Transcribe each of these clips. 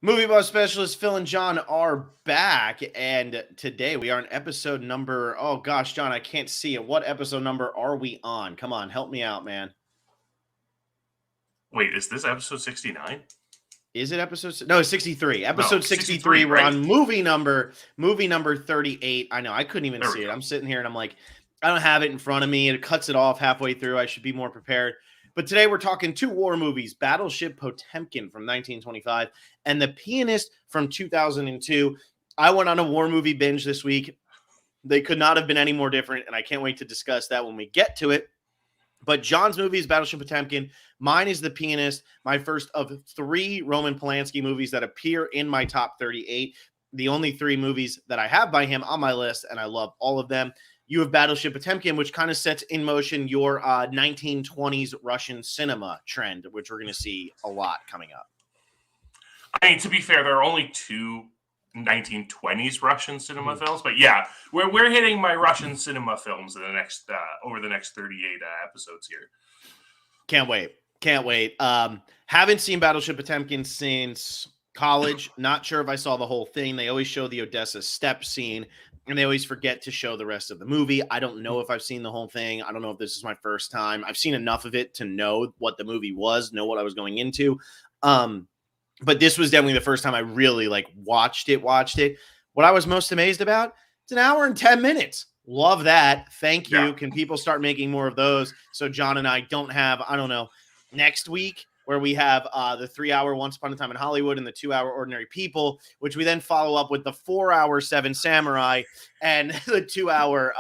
Movie buff specialist Phil and John are back, and today we are on episode number. Oh gosh, John, I can't see it. What episode number are we on? Come on, help me out, man. Wait, is this episode 69? Is it episode? No, it's 63. Episode No, 63. We're right? on movie number 38. I know, I couldn't even see it. I'm sitting here and I'm like, I don't have it in front of me. It cuts it off halfway through. I should be more prepared. But today we're talking two war movies, Battleship Potemkin from 1925 and The Pianist from 2002. I went on a war movie binge this week. They could not have been any more different, and I can't wait to discuss that when we get to it. But John's movie is Battleship Potemkin. Mine is The Pianist, my first of three Roman Polanski movies that appear in my top 38. The only three movies that I have by him on my list, and I love all of them. You have Battleship Potemkin, which kind of sets in motion your 1920s Russian cinema trend, which we're going to see a lot coming up. I mean, to be fair, there are only two 1920s Russian cinema films, but yeah, we're hitting my Russian cinema films in the next over the next 38 episodes here. Can't wait. Haven't seen Battleship Potemkin since college. Not sure if I saw the whole thing. They always show the Odessa step scene, and they always forget to show the rest of the movie. I don't know if I've seen the whole thing. I don't know if this is my first time. I've seen enough of it to know what the movie was, know what I was going into. But this was definitely the first time I really watched it. What I was most amazed about, it's an hour and 10 minutes. Love that. Thank you. Yeah. Can people start making more of those so John and I don't have, I don't know, next week where we have the 3-hour Once Upon a Time in Hollywood and the 2-hour Ordinary People, which we then follow up with the 4-hour Seven Samurai and the 2-hour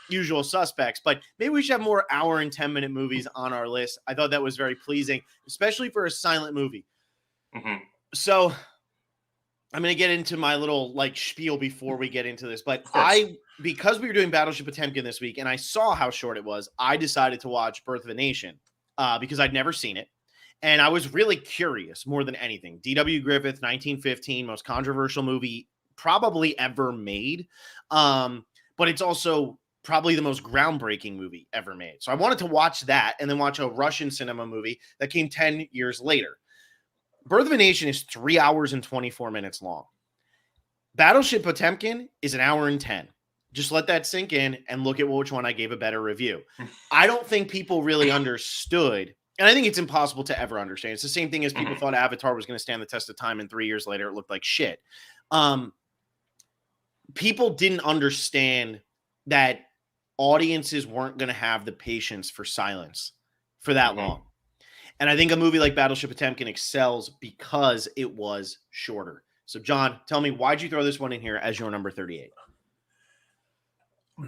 Usual Suspects. But maybe we should have more hour and 10-minute movies on our list. I thought that was very pleasing, especially for a silent movie. Mm-hmm. So I'm going to get into my little spiel before we get into this. But because we were doing Battleship Potemkin this week and I saw how short it was, I decided to watch Birth of a Nation because I'd never seen it. And I was really curious more than anything. D.W. Griffith, 1915, most controversial movie probably ever made. But it's also probably the most groundbreaking movie ever made. So I wanted to watch that and then watch a Russian cinema movie that came 10 years later. Birth of a Nation is 3 hours and 24 minutes long. Battleship Potemkin is an hour and 10. Just let that sink in and look at which one I gave a better review. I don't think people really understood. And I think it's impossible to ever understand. It's the same thing as people thought Avatar was going to stand the test of time, and 3 years later, it looked like shit. People didn't understand that audiences weren't going to have the patience for silence for that long. And I think a movie like Battleship Potemkin excels because it was shorter. So, John, tell me, why'd you throw this one in here as your number 38?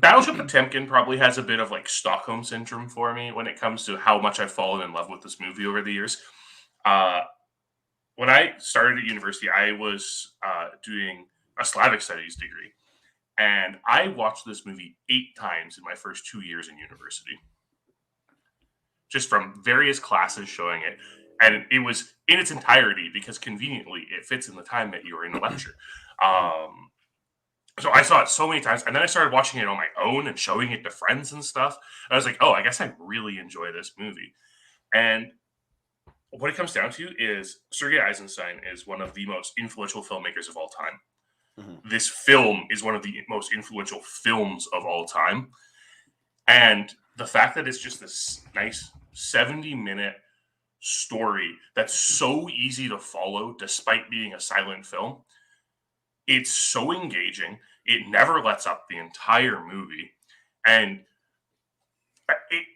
Battleship Potemkin probably has a bit of Stockholm syndrome for me when it comes to how much I've fallen in love with this movie over the years. When I started at university, I was doing a Slavic studies degree, and I watched this movie 8 times in my first 2 years in university, just from various classes showing it. And it was in its entirety because conveniently it fits in the time that you were in the lecture. So I saw it so many times, and then I started watching it on my own and showing it to friends and stuff. I was like, oh, I guess I really enjoy this movie. And what it comes down to is Sergei Eisenstein is one of the most influential filmmakers of all time. Mm-hmm. This film is one of the most influential films of all time. And the fact that it's just this nice 70-minute story that's so easy to follow despite being a silent film, it's so engaging. It never lets up the entire movie. And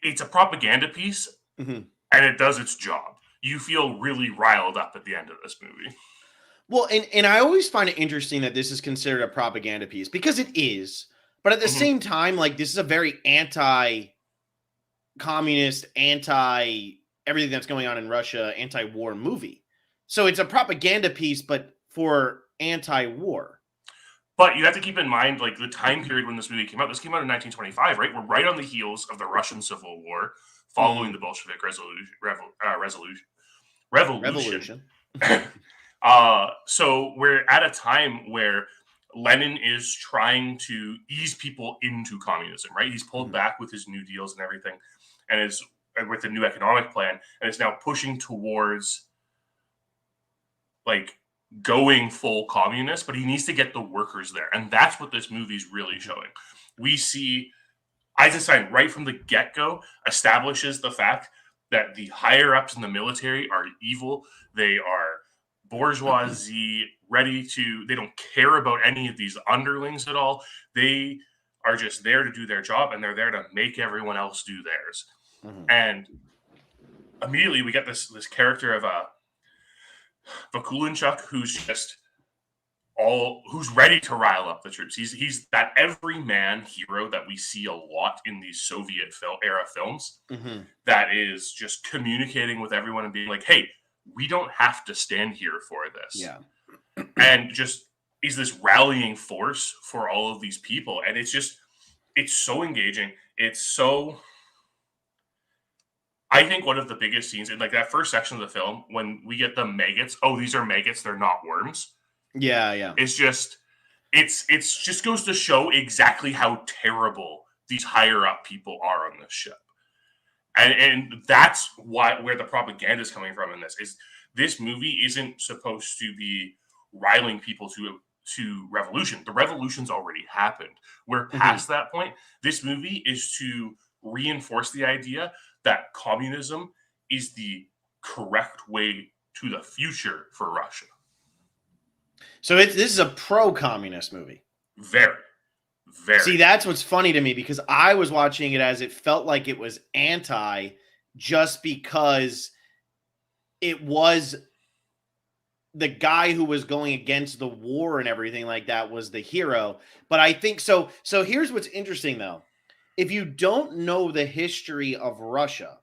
it's a propaganda piece, and it does its job. You feel really riled up at the end of this movie. Well, and I always find it interesting that this is considered a propaganda piece because it is. But at the same time, this is a very anti-communist, anti-everything that's going on in Russia, anti-war movie. So it's a propaganda piece, but for anti-war. But you have to keep in mind, the time period when this movie came out. This came out in 1925, right? We're right on the heels of the Russian Civil War, following the Bolshevik revolution. So we're at a time where Lenin is trying to ease people into communism, right? He's pulled back with his New Deals and everything, and is with the new economic plan, and is now pushing towards going full communist, but he needs to get the workers there. And that's what this movie's really showing. We see Eisenstein right from the get-go establishes the fact that the higher-ups in the military are evil. They are bourgeoisie, they don't care about any of these underlings at all. They are just there to do their job, and they're there to make everyone else do theirs. And immediately we get this character of Vakulinchuk, who's ready to rile up the troops. He's that everyman hero that we see a lot in these Soviet era films. That is just communicating with everyone and being like, "Hey, we don't have to stand here for this." Yeah, and just is this rallying force for all of these people, and it's so engaging. It's so. I think one of the biggest scenes in like that first section of the film when we get the maggots. Oh, these are maggots; they're not worms. Yeah. It's just goes to show exactly how terrible these higher up people are on this ship. And that's where the propaganda is coming from in this. Is this movie isn't supposed to be riling people to revolution. The revolution's already happened. We're past that point. This movie is to reinforce the idea that communism is the correct way to the future for Russia. So this is a pro-communist movie. Very. See, that's what's funny to me because I was watching it as it felt like it was anti just because it was the guy who was going against the war and everything like that was the hero. But I think so here's what's interesting though. If you don't know the history of Russia,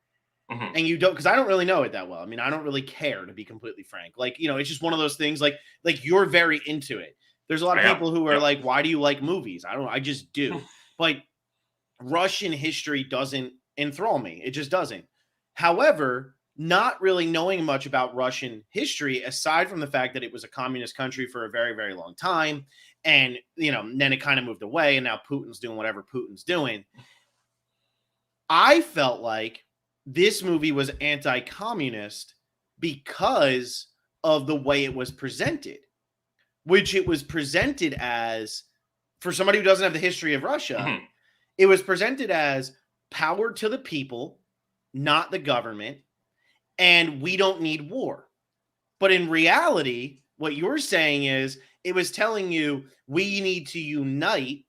and you don't, because I don't really know it that well. I mean, I don't really care, to be completely frank. Like, it's just one of those things like you're very into it. There's a lot of people who are like, why do you like movies? I just do. But Russian history doesn't enthrall me. It just doesn't. However, not really knowing much about Russian history, aside from the fact that it was a communist country for a very, very long time. And, then it kind of moved away and now Putin's doing whatever Putin's doing. I felt like this movie was anti-communist because of the way it was presented, which it was presented as, for somebody who doesn't have the history of Russia, it was presented as power to the people, not the government, and we don't need war. But in reality, what you're saying is it was telling you we need to unite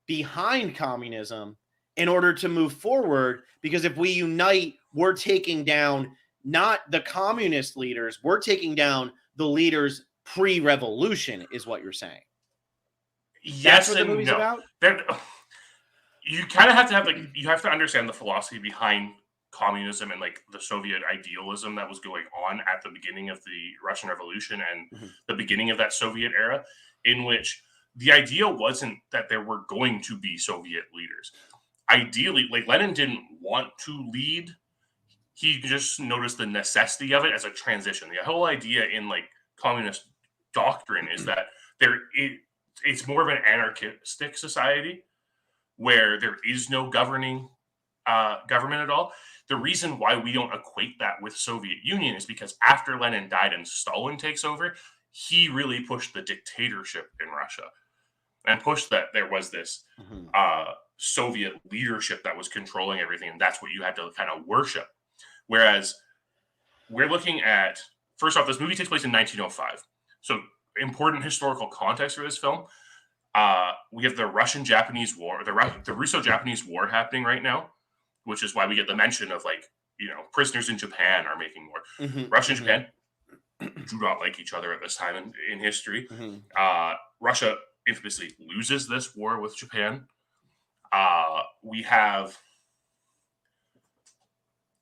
behind communism in order to move forward, because if we unite, we're taking down not the communist leaders, we're taking down the leaders pre-revolution, is what you're saying. Yes, that's what the movie's about? You kind of have to you have to understand the philosophy behind communism and like the Soviet idealism that was going on at the beginning of the Russian Revolution and the beginning of that Soviet era, in which the idea wasn't that there were going to be Soviet leaders. Ideally, like Lenin didn't want to lead. He just noticed the necessity of it as a transition. The whole idea in like communist doctrine is that it's more of an anarchistic society where there is no governing government at all. The reason why we don't equate that with Soviet Union is because after Lenin died and Stalin takes over, he really pushed the dictatorship in Russia and pushed that there was this Soviet leadership that was controlling everything, and that's what you had to kind of worship. Whereas we're looking at, first off, this movie takes place in 1905. So important historical context for this film. We have the Russian-Japanese War, the Russo-Japanese War happening right now, which is why we get the mention of prisoners in Japan are making war. Russia and Japan do not like each other at this time in history. Russia infamously loses this war with Japan. We have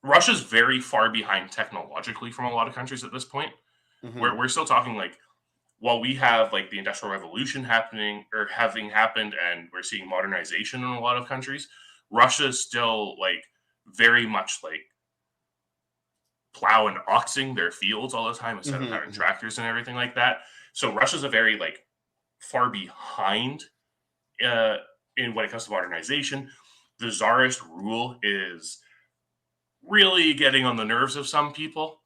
Russia's very far behind technologically from a lot of countries at this point. We're still talking while we have the Industrial Revolution happening or having happened, and we're seeing modernization in a lot of countries, Russia is still very much plow and oxing their fields all the time instead of having tractors and everything like that. So Russia's a very far behind in when it comes to modernization. The Tsarist rule is really getting on the nerves of some people.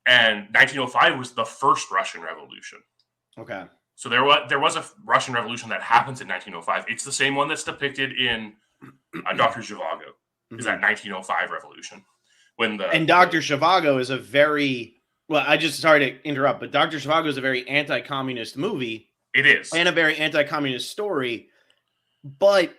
And 1905 was the first Russian Revolution. Okay. So there was a Russian Revolution that happens in 1905. It's the same one that's depicted in Dr. Zhivago. Is that 1905 revolution when and Dr. Zhivago is a very sorry to interrupt, but Dr. Zhivago is a very anti-communist movie. It is. And a very anti-communist story, but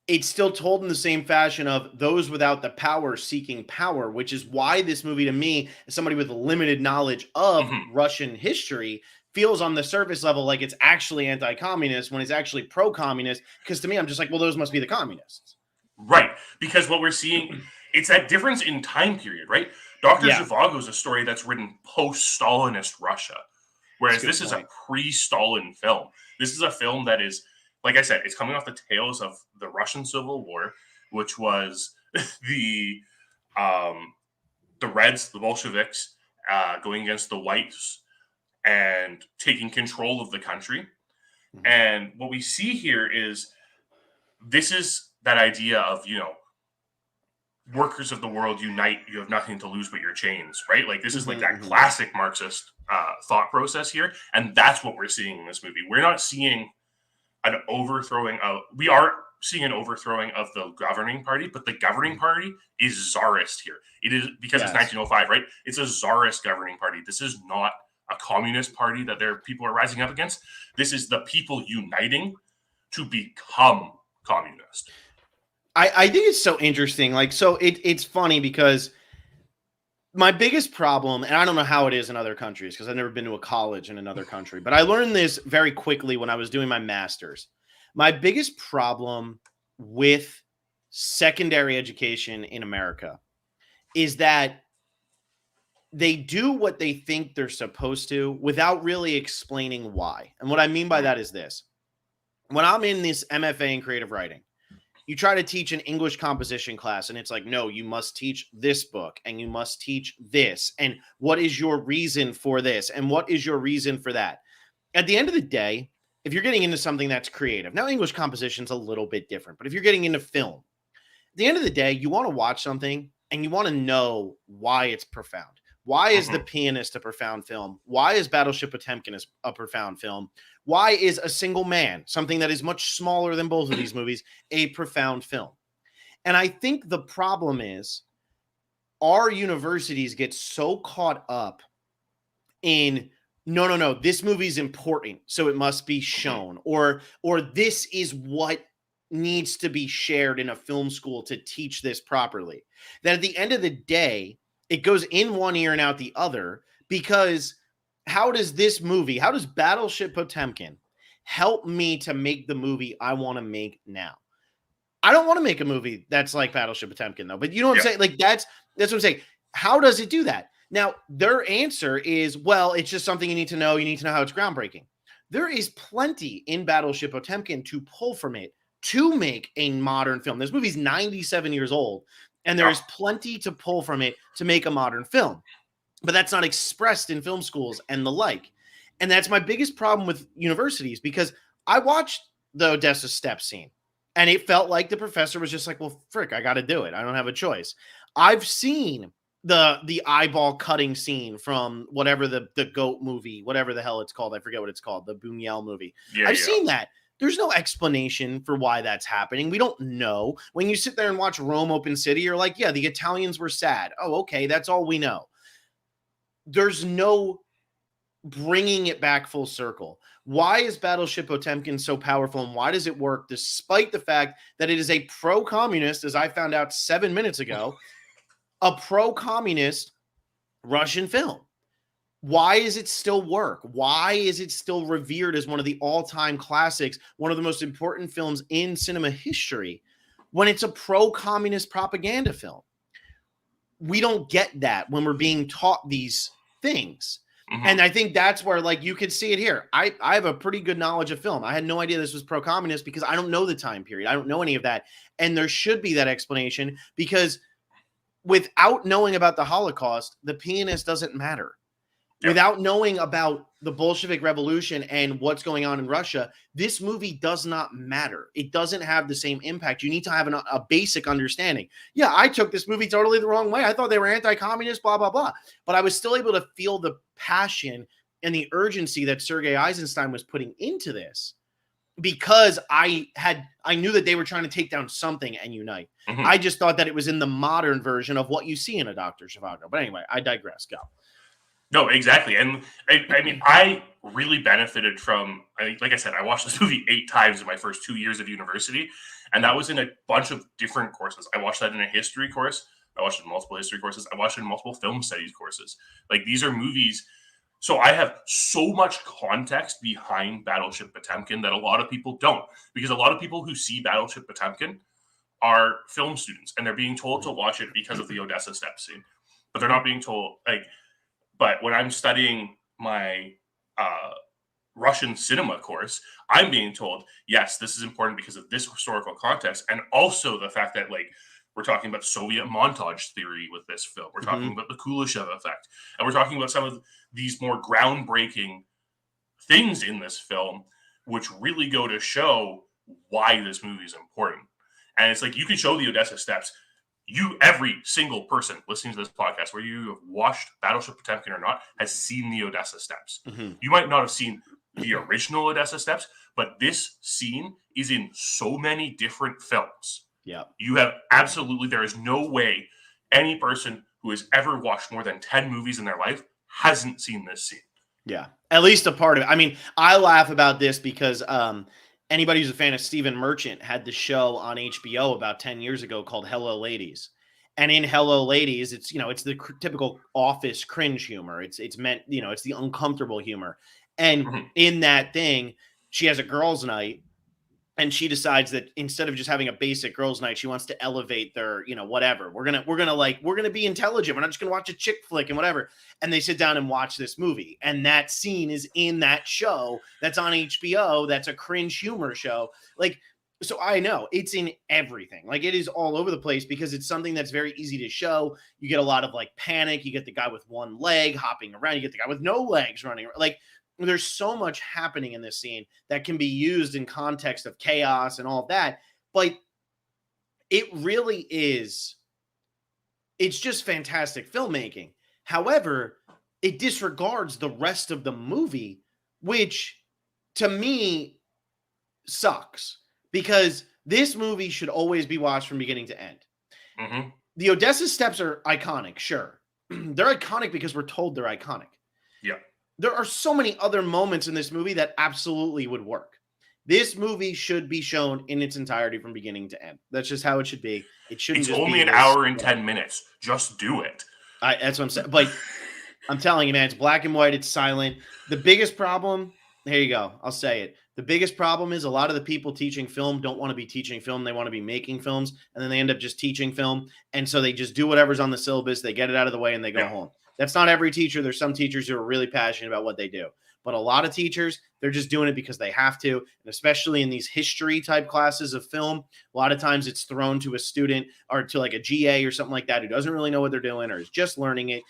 it's still told in the same fashion of those without the power seeking power, which is why this movie, to me, as somebody with limited knowledge of Russian history, feels on the surface level like it's actually anti-communist when it's actually pro-communist. Because to me, I'm just like, well, those must be the communists. Right. Because what we're seeing, it's that difference in time period, right? Dr. Zhivago is a story that's written post-Stalinist Russia, whereas this is a pre-Stalin film. This is a film that is, like I said, it's coming off the tails of the Russian Civil War, which was the Reds, the Bolsheviks, going against the Whites and taking control of the country. Mm-hmm. And what we see here is this is that idea of, workers of the world unite, you have nothing to lose but your chains, right? Like this is like that classic Marxist thought process here. And that's what we're seeing in this movie. We're not seeing we are seeing an overthrowing of the governing party, but the governing party is czarist here. It is because it's 1905, right? It's a czarist governing party. This is not a communist party that people are rising up against. This is the people uniting to become communist. I think it's so interesting. It's funny because my biggest problem, and I don't know how it is in other countries because I've never been to a college in another country, but I learned this very quickly when I was doing my master's. My biggest problem with secondary education in America is that they do what they think they're supposed to without really explaining why. And what I mean by that is this. When I'm in this MFA in creative writing, you try to teach an English composition class and it's like, no, you must teach this book and you must teach this. And what is your reason for this? And what is your reason for that? At the end of the day, if you're getting into something that's creative, now English composition is a little bit different, but if you're getting into film, at the end of the day, you want to watch something and you want to know why it's profound. Why is The Pianist a profound film? Why is Battleship Potemkin a profound film? Why is A Single Man, something that is much smaller than both of these movies, a profound film? And I think the problem is our universities get so caught up in, no, this movie's important, so it must be shown, or this is what needs to be shared in a film school to teach this properly. That at the end of the day, it goes in one ear and out the other, because how does Battleship Potemkin help me to make the movie I want to make now? I don't want to make a movie that's like Battleship Potemkin, though. But you know what I'm saying? Like, that's what I'm saying. How does it do that? Now, their answer is, well, it's just something you need to know. You need to know how it's groundbreaking. There is plenty in Battleship Potemkin to pull from it to make a modern film. This movie's 97 years old, and there is plenty to pull from it to make a modern film. But that's not expressed in film schools and the like. And that's my biggest problem with universities, because I watched the Odessa Steps scene, and it felt like the professor was just like, well, frick, I got to do it. I don't have a choice. I've seen the eyeball cutting scene from whatever the goat movie, whatever the hell it's called. I forget what it's called. The Buñuel movie. I've seen that. There's no explanation for why that's happening. We don't know. When you sit there and watch Rome Open City, you're like, yeah, the Italians were sad. Oh, okay. That's all we know. There's no bringing it back full circle. Why is Battleship Potemkin so powerful, and why does it work despite the fact that it is a pro-communist, as I found out 7 minutes ago, a pro-communist Russian film? Why is it still work? Why is it still revered as one of the all-time classics, one of the most important films in cinema history, when it's a pro-communist propaganda film? We don't get that when we're being taught these things. And I think that's where, like, you could see it here. I have a pretty good knowledge of film. I had no idea this was pro-communist because I don't know the time period. I don't know any of that. And there should be that explanation, because without knowing about the Holocaust, The Pianist doesn't matter. Without knowing about the Bolshevik Revolution and what's going on in Russia, this movie does not matter. It doesn't have the same impact. You need to have a basic understanding. Yeah, I took this movie totally the wrong way. I thought they were anti-communist, blah, blah, blah. But I was still able to feel the passion and the urgency that Sergei Eisenstein was putting into this, because I knew that they were trying to take down something and unite. Mhm. I just thought that it was in the modern version of what you see in a Dr. Zhivago. But anyway, I digress. Go. No, exactly. And I mean, I really benefited from, like I said, I watched this movie 8 times in my first 2 years of university. And that was in a bunch of different courses. I watched that in a history course. I watched it in multiple history courses. I watched it in multiple film studies courses. Like, these are movies. So I have so much context behind Battleship Potemkin that a lot of people don't. Because a lot of people who see Battleship Potemkin are film students, and they're being told to watch it because of the Odessa step scene. But they're not being told, like, but when I'm studying my Russian cinema course, I'm being told, yes, this is important because of this historical context, and also the fact that, like, we're talking about Soviet montage theory with this film. We're talking about the Kuleshov effect, and we're talking about some of these more groundbreaking things in this film, which really go to show why this movie is important. And it's like, you can show the Odessa steps. Every single person listening to this podcast, whether you have watched Battleship Potemkin or not, has seen the Odessa steps. You might not have seen the original Odessa steps, but this scene is in so many different films. Yeah. You have there is no way any person who has ever watched more than 10 movies in their life hasn't seen this scene. Yeah. At least a part of it. I mean, I laugh about this because anybody who's a fan of Stephen Merchant had the show on HBO about 10 years ago called Hello Ladies. And in Hello Ladies, it's, it's the typical office cringe humor. It's meant, it's the uncomfortable humor. And in that thing, she has a girls' night, and she decides that instead of just having a basic girls' night, she wants to elevate their, whatever. We're gonna be intelligent. We're not just gonna watch a chick flick and whatever. And they sit down and watch this movie, and that scene is in that show that's on HBO. That's a cringe humor show. Like, so I know it's in everything. Like, it is all over the place because it's something that's very easy to show. You get a lot of, like, panic. You get the guy with one leg hopping around. You get the guy with no legs running around. Like, there's so much happening in this scene that can be used in context of chaos and all of that. But it really is, it's just fantastic filmmaking. However, it disregards the rest of the movie, which to me sucks, because this movie should always be watched from beginning to end. The Odessa steps are iconic, sure. They're iconic because we're told they're iconic. Yeah. There are so many other moments in this movie that absolutely would work. This movie should be shown in its entirety from beginning to end. That's just how it should be. It shouldn't. It's only an hour and 10 minutes. Just do it. That's what I'm saying. But I'm telling you, man, it's black and white. It's silent. The biggest problem, here you go. I'll say it. The biggest problem is a lot of the people teaching film don't want to be teaching film. They want to be making films, and then they end up just teaching film. And so they just do whatever's on the syllabus. They get it out of the way and they go home. That's not every teacher. There's some teachers who are really passionate about what they do. But a lot of teachers, they're just doing it because they have to. And especially in these history type classes of film, a lot of times it's thrown to a student or to like a GA or something like that who doesn't really know what they're doing or is just learning it.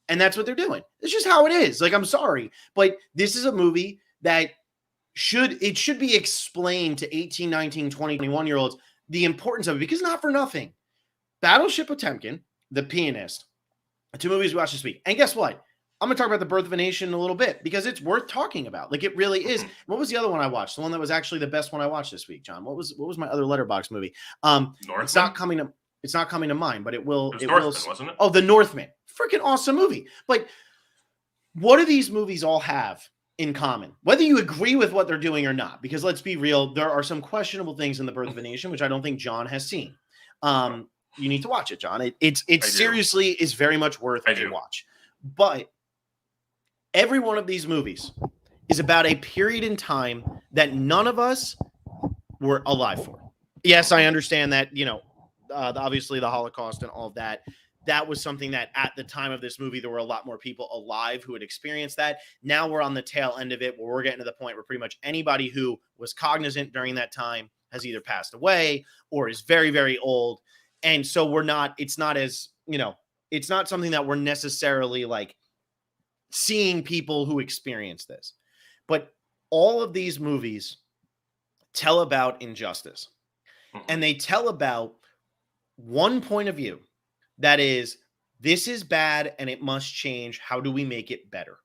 And that's what they're doing. It's just how it is. Like, I'm sorry, but this is a movie that should be explained to 18, 19, 20, 21-year-olds, the importance of it, because not for nothing. Battleship Potemkin, The Pianist, 2 movies we watched this week. And guess what? I'm going to talk about The Birth of a Nation in a little bit because it's worth talking about. Like, it really is. What was the other one I watched? The one that was actually the best one I watched this week, John. What was my other Letterboxd movie? It's not coming to mind, but it will. It was Northman, wasn't it? Oh, The Northman. Freaking awesome movie. But what do these movies all have in common? Whether you agree with what they're doing or not, because let's be real, there are some questionable things in The Birth of a Nation, which I don't think John has seen. You need to watch it, John. It seriously is very much worth a watch. But every one of these movies is about a period in time that none of us were alive for. Yes, I understand that, obviously the Holocaust and all of that. That was something that at the time of this movie, there were a lot more people alive who had experienced that. Now we're on the tail end of it, where we're getting to the point where pretty much anybody who was cognizant during that time has either passed away or is very, very old. And so it's not something that we're necessarily like seeing people who experience this. But all of these movies tell about injustice, and they tell about one point of view that is, this is bad and it must change. How do we make it better?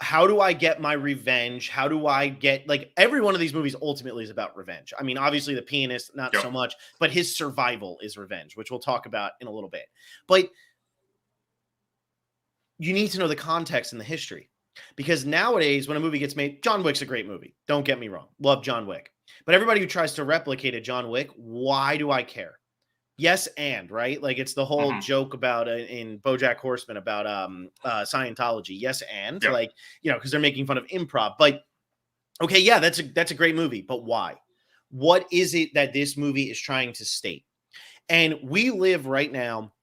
how do I get my revenge? How do I get, like, every one of these movies ultimately is about revenge. I mean, obviously the Pianist, not so much, but his survival is revenge, which we'll talk about in a little bit. But you need to know the context and the history, because nowadays when a movie gets made, John Wick's a great movie. Don't get me wrong. Love John Wick. But everybody who tries to replicate a John Wick, why do I care? Yes, and right, like it's the whole joke about in BoJack Horseman about Scientology. Yes, and like, you know, because they're making fun of improv. But okay, yeah, that's a great movie. But why? What is it that this movie is trying to state? And we live right now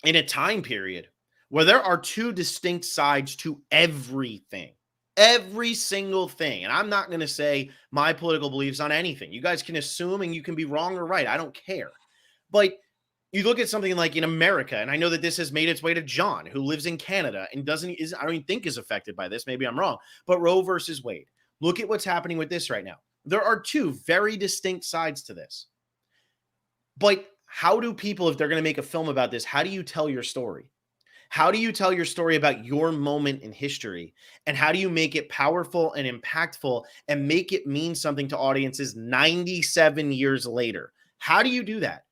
in a time period where there are two distinct sides to everything. Every single thing. And I'm not going to say my political beliefs on anything. You guys can assume and you can be wrong or right. I don't care. But you look at something like in America, and I know that this has made its way to John, who lives in Canada and I don't even think is affected by this. Maybe I'm wrong. But Roe versus Wade. Look at what's happening with this right now. There are two very distinct sides to this. But how do people, if they're going to make a film about this, how do you tell your story? How do you tell your story about your moment in history? And how do you make it powerful and impactful and make it mean something to audiences 97 years later? How do you do that?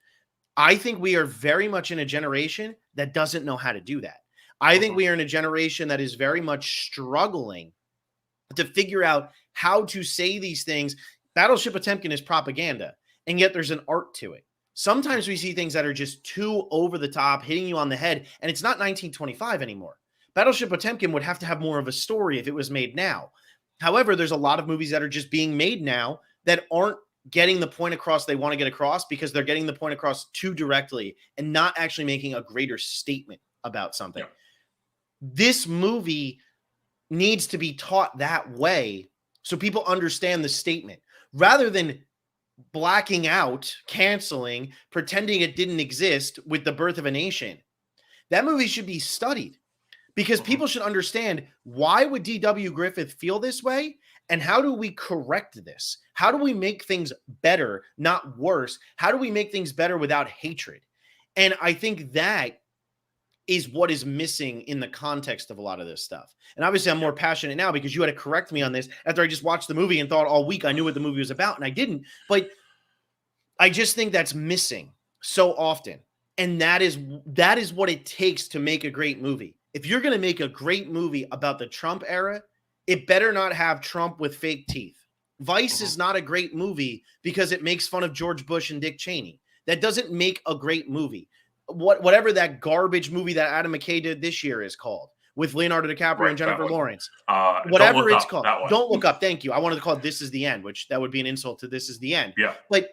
I think we are very much in a generation that doesn't know how to do that. I think we are in a generation that is very much struggling to figure out how to say these things. Battleship Potemkin is propaganda, and yet there's an art to it. Sometimes we see things that are just too over the top, hitting you on the head, and it's not 1925 anymore. Battleship Potemkin would have to have more of a story if it was made now. However, there's a lot of movies that are just being made now that aren't getting the point across they want to get across because they're getting the point across too directly and not actually making a greater statement about something. Yeah. This movie needs to be taught that way so people understand the statement rather than blacking out, canceling, pretending it didn't exist with The Birth of a Nation. That movie should be studied because people should understand, why would D.W. Griffith feel this way? And how do we correct this? How do we make things better, not worse? How do we make things better without hatred? And I think that is what is missing in the context of a lot of this stuff. And obviously I'm more passionate now because you had to correct me on this after I just watched the movie and thought all week I knew what the movie was about, and I didn't. But I just think that's missing so often. And that is what it takes to make a great movie. If you're going to make a great movie about the Trump era, it better not have Trump with fake teeth. Vice is not a great movie because it makes fun of George Bush and Dick Cheney. That doesn't make a great movie. Whatever that garbage movie that Adam McKay did this year is called, with Leonardo DiCaprio and Jennifer Lawrence. Whatever it's called. Don't Look Up. Thank you. I wanted to call it This Is the End, which that would be an insult to This Is the End. Yeah. But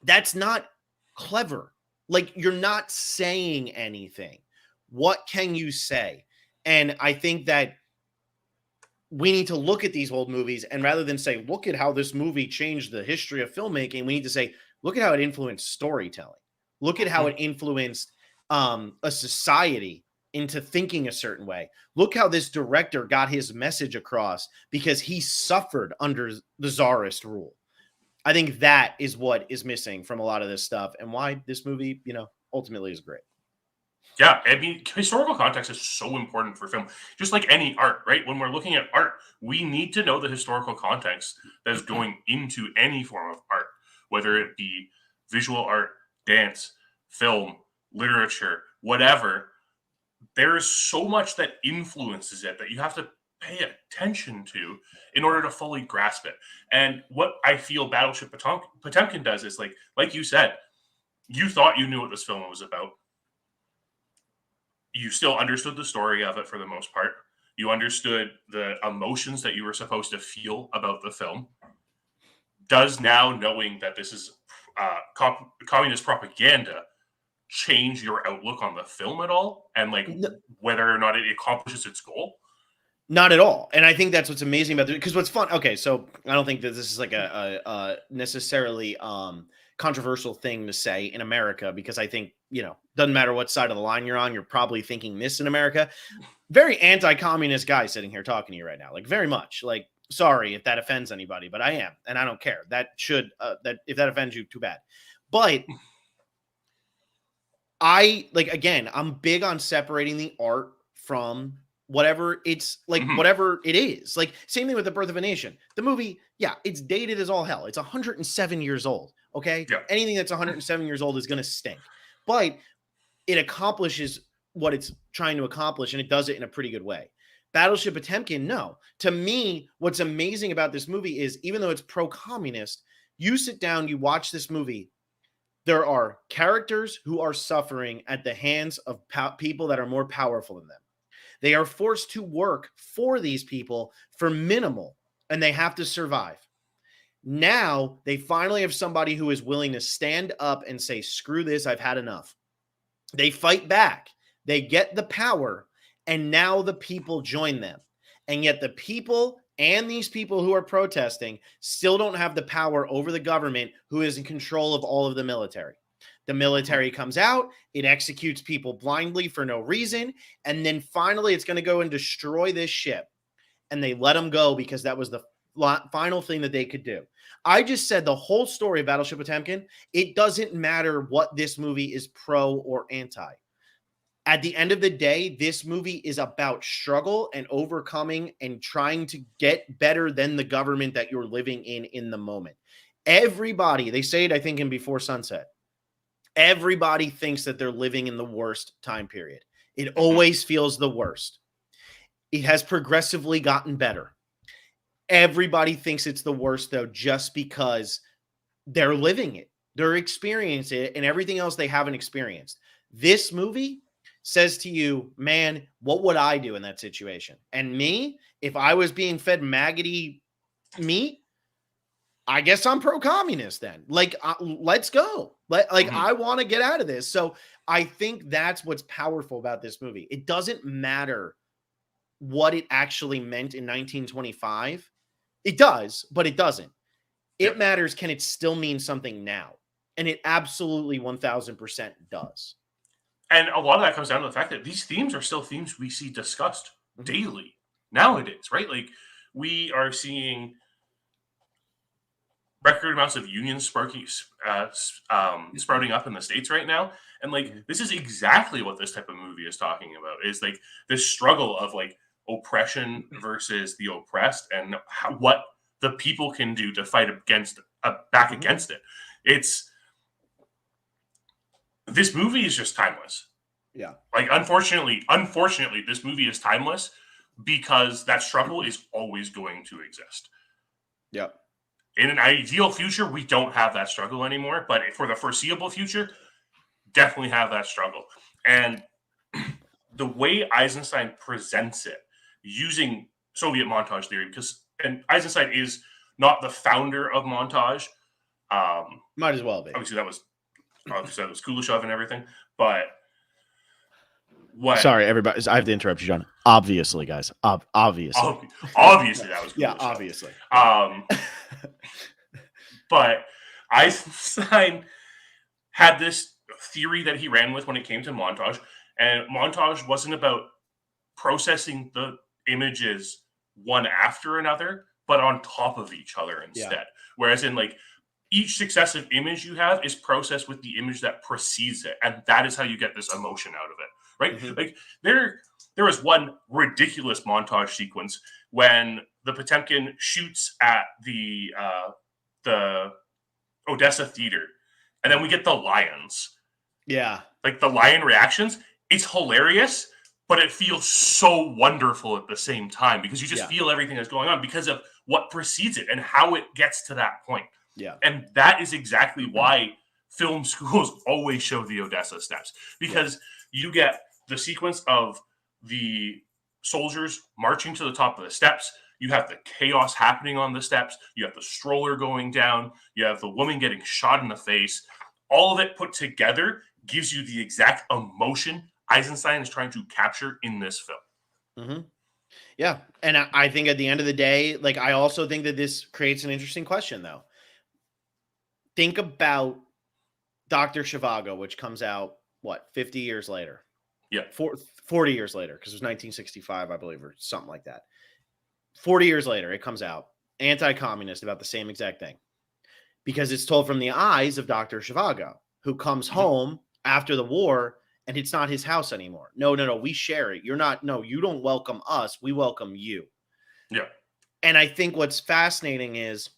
that's not clever. Like, you're not saying anything. What can you say? And I think that we need to look at these old movies, and rather than say, look at how this movie changed the history of filmmaking, we need to say, look at how it influenced storytelling. Look at how it influenced a society into thinking a certain way. Look how this director got his message across because he suffered under the czarist rule. I think that is what is missing from a lot of this stuff, and why this movie, ultimately is great. Yeah, I mean, historical context is so important for film. Just like any art, right? When we're looking at art, we need to know the historical context that is going into any form of art, whether it be visual art, dance, film, literature, whatever. There is so much that influences it that you have to pay attention to in order to fully grasp it. And what I feel Battleship Potemkin does is, like you said, you thought you knew what this film was about. You still understood the story of it for the most part. You understood the emotions that you were supposed to feel about the film. Does now knowing that this is communist propaganda change your outlook on the film at all? And whether or not it accomplishes its goal? Not at all. And I think that's what's amazing about it. Because what's fun, okay, so I don't think that this is like a necessarily controversial thing to say in America, because I think, doesn't matter what side of the line you're on, you're probably thinking this in America. Very anti-communist guy sitting here talking to you right now. Very much. Sorry if that offends anybody, but I am, and I don't care. That should, if that offends you, too bad. But again, I'm big on separating the art from whatever it's like, Mhm. whatever it is. Like, same thing with The Birth of a Nation. The movie, yeah, it's dated as all hell. It's 107 years old. Okay. Yeah. Anything that's 107 years old is going to stink, but it accomplishes what it's trying to accomplish, and it does it in a pretty good way. Battleship Potemkin, no. To me, what's amazing about this movie is, even though it's pro-communist, you sit down, you watch this movie, there are characters who are suffering at the hands of people that are more powerful than them. They are forced to work for these people for minimal, and they have to survive. Now they finally have somebody who is willing to stand up and say, screw this, I've had enough. They fight back. They get the power, and now the people join them. And yet the people and these people who are protesting still don't have the power over the government, who is in control of all of the military. The military comes out, it executes people blindly for no reason, and then finally it's going to go and destroy this ship. And they let them go because that was the final thing that they could do. I just said the whole story of Battleship Potemkin, it doesn't matter what this movie is pro or anti. At the end of the day, this movie is about struggle and overcoming and trying to get better than the government that you're living in the moment. Everybody, they say it, I think, in Before Sunset, everybody thinks that they're living in the worst time period. It always feels the worst. It has progressively gotten better. Everybody thinks it's the worst, though, just because they're living it. They're experiencing it, and everything else they haven't experienced. This movie says to you, man, what would I do in that situation? And me, if I was being fed maggoty meat, I guess I'm pro-communist then. Like, let's go. I want to get out of this. So I think that's what's powerful about this movie. It doesn't matter what it actually meant in 1925. It does, but it doesn't. It matters, can it still mean something now? And it absolutely 1000% does. And a lot of that comes down to the fact that these themes are still themes we see discussed daily nowadays, right? Like, we are seeing record amounts of unions sprouting up in the States right now. And like, this is exactly what this type of movie is talking about, is like this struggle of like oppression versus the oppressed, and what the people can do to fight against back against it. This movie is just timeless. Yeah. Like, unfortunately, this movie is timeless because that struggle is always going to exist. Yep. In an ideal future, we don't have that struggle anymore, but for the foreseeable future, definitely have that struggle. And the way Eisenstein presents it, using Soviet montage theory, and Eisenstein is not the founder of montage. Might as well be. Obviously, that was Kuleshov and everything, but what? Sorry, everybody. I have to interrupt you, John. Obviously, guys. Obviously. Obviously, that was Kuleshov. Yeah, obviously. But Eisenstein had this theory that he ran with when it came to montage, and montage wasn't about processing the images one after another, but on top of each other instead. Yeah. Whereas in like each successive image you have is processed with the image that precedes it, and that is how you get this emotion out of it, right? Mm-hmm. Like there was one ridiculous montage sequence when the Potemkin shoots at the Odessa theater, and then we get the lions. Yeah. Like the lion reactions, it's hilarious, but it feels so wonderful at the same time because you just feel everything that's going on because of what precedes it and how it gets to that point. Yeah. And that is exactly why film schools always show the Odessa steps, because you get the sequence of the soldiers marching to the top of the steps. You have the chaos happening on the steps. You have the stroller going down. You have the woman getting shot in the face. All of it put together gives you the exact emotion Eisenstein is trying to capture in this film. Mm-hmm. Yeah. And I think at the end of the day, like, I also think that this creates an interesting question, though. Think about Dr. Zhivago, which comes out, 50 years later? Yeah. 40 years later, because it was 1965, I believe, or something like that. 40 years later, it comes out, anti-communist, about the same exact thing, because it's told from the eyes of Dr. Zhivago, who comes home after the war and it's not his house anymore. No, we share it. You don't welcome us. We welcome you. Yeah. And I think what's fascinating is,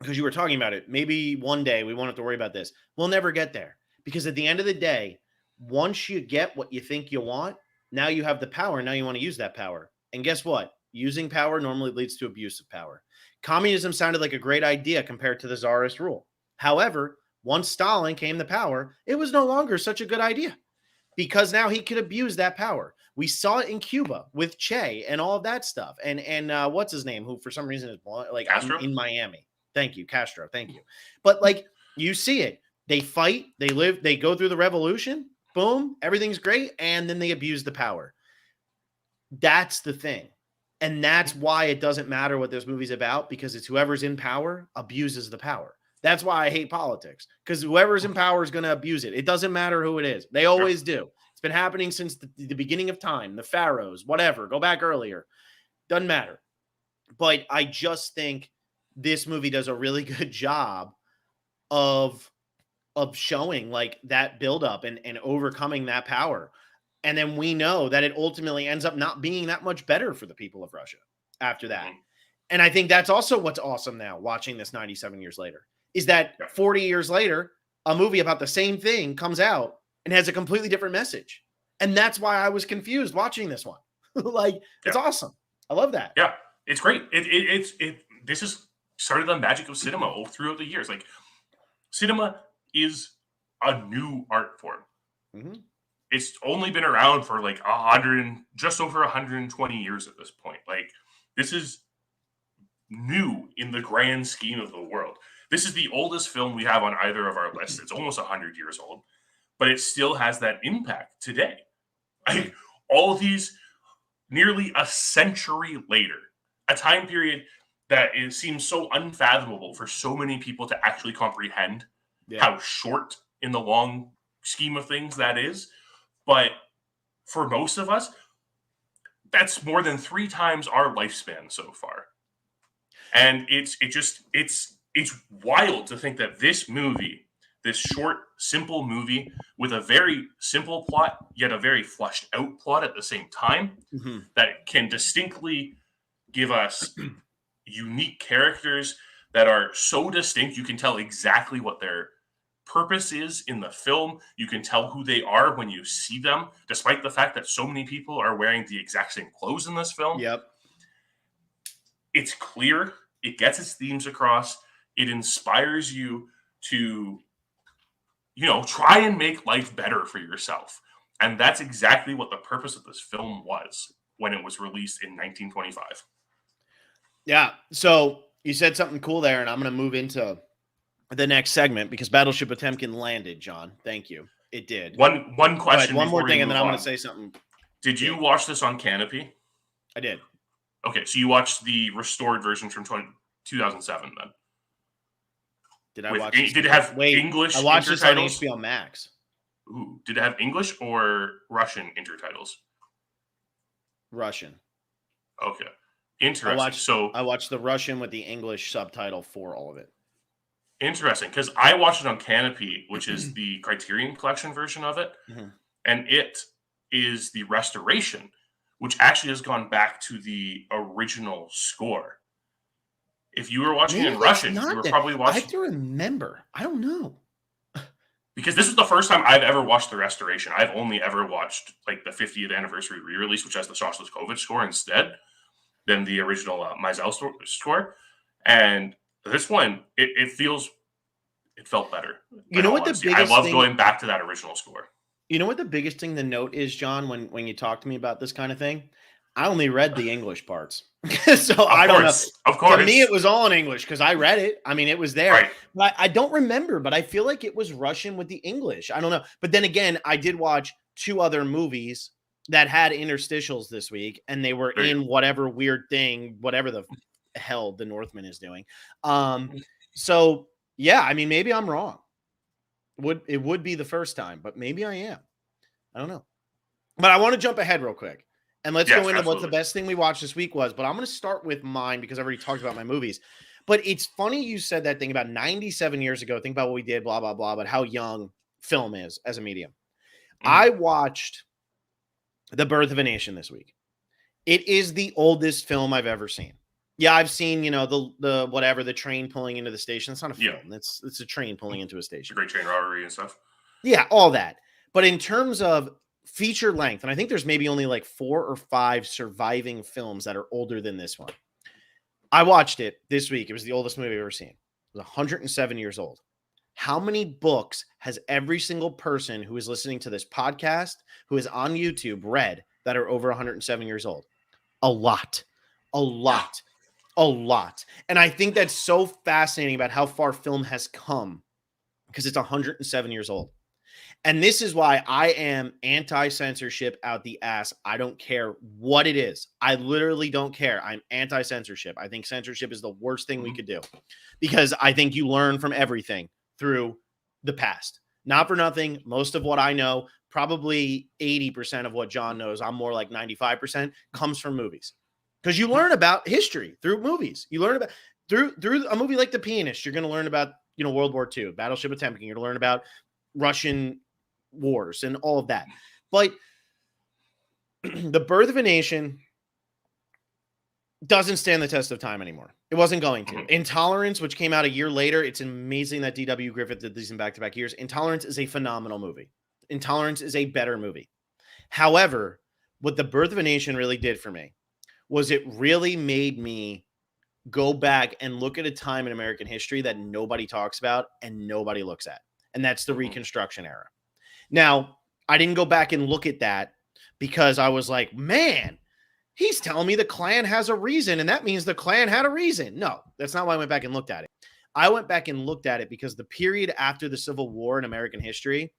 because you were talking about it, maybe one day we won't have to worry about this. We'll never get there, because at the end of the day, once you get what you think you want, now you have the power. Now you want to use that power. And guess what? Using power normally leads to abuse of power. Communism sounded like a great idea compared to the Tsarist rule. However, once Stalin came to power, it was no longer such a good idea, because now he could abuse that power. We saw it in Cuba with Che and all of that stuff. And what's his name, who for some reason is like Castro? in Miami. Thank you, Castro. Thank you. But like, you see it. They fight, they live, they go through the revolution, boom, everything's great, and then they abuse the power. That's the thing. And that's why it doesn't matter what this movie's about, because it's whoever's in power abuses the power. That's why I hate politics, because whoever's in power is going to abuse it. It doesn't matter who it is. They always do. It's been happening since the beginning of time, the pharaohs, whatever. Go back earlier. Doesn't matter. But I just think this movie does a really good job of showing like that buildup and overcoming that power. And then we know that it ultimately ends up not being that much better for the people of Russia after that. And I think that's also what's awesome now, watching this 97 years later, is that 40 years later, a movie about the same thing comes out and has a completely different message. And that's why I was confused watching this one. It's awesome. I love that. Yeah, it's great. This has started the magic of cinema all throughout the years. Like, cinema is a new art form. Mm-hmm. It's only been around for like just over 120 years at this point. Like, this is new in the grand scheme of the world. This is the oldest film we have on either of our lists. It's almost 100 years old, but it still has that impact today. Like, all of these, nearly a century later, a time period that seems so unfathomable for so many people to actually comprehend how short in the long scheme of things that is. But for most of us, that's more than 3 times our lifespan so far. And it's wild to think that this movie, this short, simple movie with a very simple plot, yet a very fleshed out plot at the same time, that can distinctly give us unique characters that are so distinct. You can tell exactly what their purpose is in the film. You can tell who they are when you see them, despite the fact that so many people are wearing the exact same clothes in this film. Yep. It's clear. It gets its themes across. It inspires you to, try and make life better for yourself. And that's exactly what the purpose of this film was when it was released in 1925. Yeah. So you said something cool there, and I'm going to move into the next segment, because Battleship Potemkin landed, John. Thank you. It did. One question. One more thing, and then I'm going to say something. Did you watch this on Canopy? I did. Okay, so you watched the restored version from 2007 then? Did I watch this? Did it have English? I watched this on HBO Max. Ooh, did it have English or Russian intertitles? Russian. Okay, interesting. I watched the Russian with the English subtitle for all of it. Interesting, because I watched it on Canopy, which is the Criterion Collection version of it, and it is the restoration, which actually has gone back to the original score. If you were watching it in Russian, you were probably watching... I have to remember. I don't know. Because this is the first time I've ever watched the restoration. I've only ever watched like the 50th anniversary re-release, which has the Shostakovich score instead than the original Maisel score. And this one, it felt better. You know what the biggest I love going back to that original score. You know what the biggest thing to note is, John, when you talk to me about this kind of thing? I only read the English parts. So I don't know. Of course. To me, it was all in English because I read it. I mean, it was there. Right. But I don't remember, but I feel like it was Russian with the English. I don't know. But then again, I did watch 2 other movies that had interstitials this week, and they were in whatever weird thing, whatever the hell the Northman is doing. So, yeah, I mean, maybe I'm wrong. It would be the first time, but maybe I am. I don't know. But I want to jump ahead real quick. And let's go into what the best thing we watched this week was. But I'm going to start with mine because I've already talked about my movies. But it's funny you said that thing about 97 years ago. Think about what we did, blah, blah, blah, about how young film is as a medium. I watched The Birth of a Nation this week. It is the oldest film I've ever seen. Yeah, I've seen, the whatever, the train pulling into the station. It's not a film. It's a train pulling into a station. The Great Train Robbery and stuff. Yeah, all that. But in terms of feature length, and I think there's maybe only like 4 or 5 surviving films that are older than this one. I watched it this week. It was the oldest movie I've ever seen. It was 107 years old. How many books has every single person who is listening to this podcast, who is on YouTube, read that are over 107 years old? A lot. And I think that's so fascinating about how far film has come because it's 107 years old. And this is why I am anti-censorship out the ass. I don't care what it is. I literally don't care. I'm anti-censorship. I think censorship is the worst thing we could do because I think you learn from everything through the past. Not for nothing. Most of what I know, probably 80% of what John knows, I'm more like 95%, comes from movies. Because you learn about history through movies. You learn about through a movie like The Pianist. You're going to learn about, World War II, Battleship Potemkin. You're going to learn about Russian wars and all of that. But The Birth of a Nation doesn't stand the test of time anymore. It wasn't going to. Intolerance, which came out a year later, it's amazing that D.W. Griffith did these in back-to-back years. Intolerance is a phenomenal movie. Intolerance is a better movie. However, what The Birth of a Nation really did for me was it really made me go back and look at a time in American history that nobody talks about and nobody looks at. And that's the Reconstruction Era. Now, I didn't go back and look at that because I was like, man, he's telling me the Klan has a reason, and that means the Klan had a reason. No, that's not why I went back and looked at it. I went back and looked at it because the period after the Civil War in American history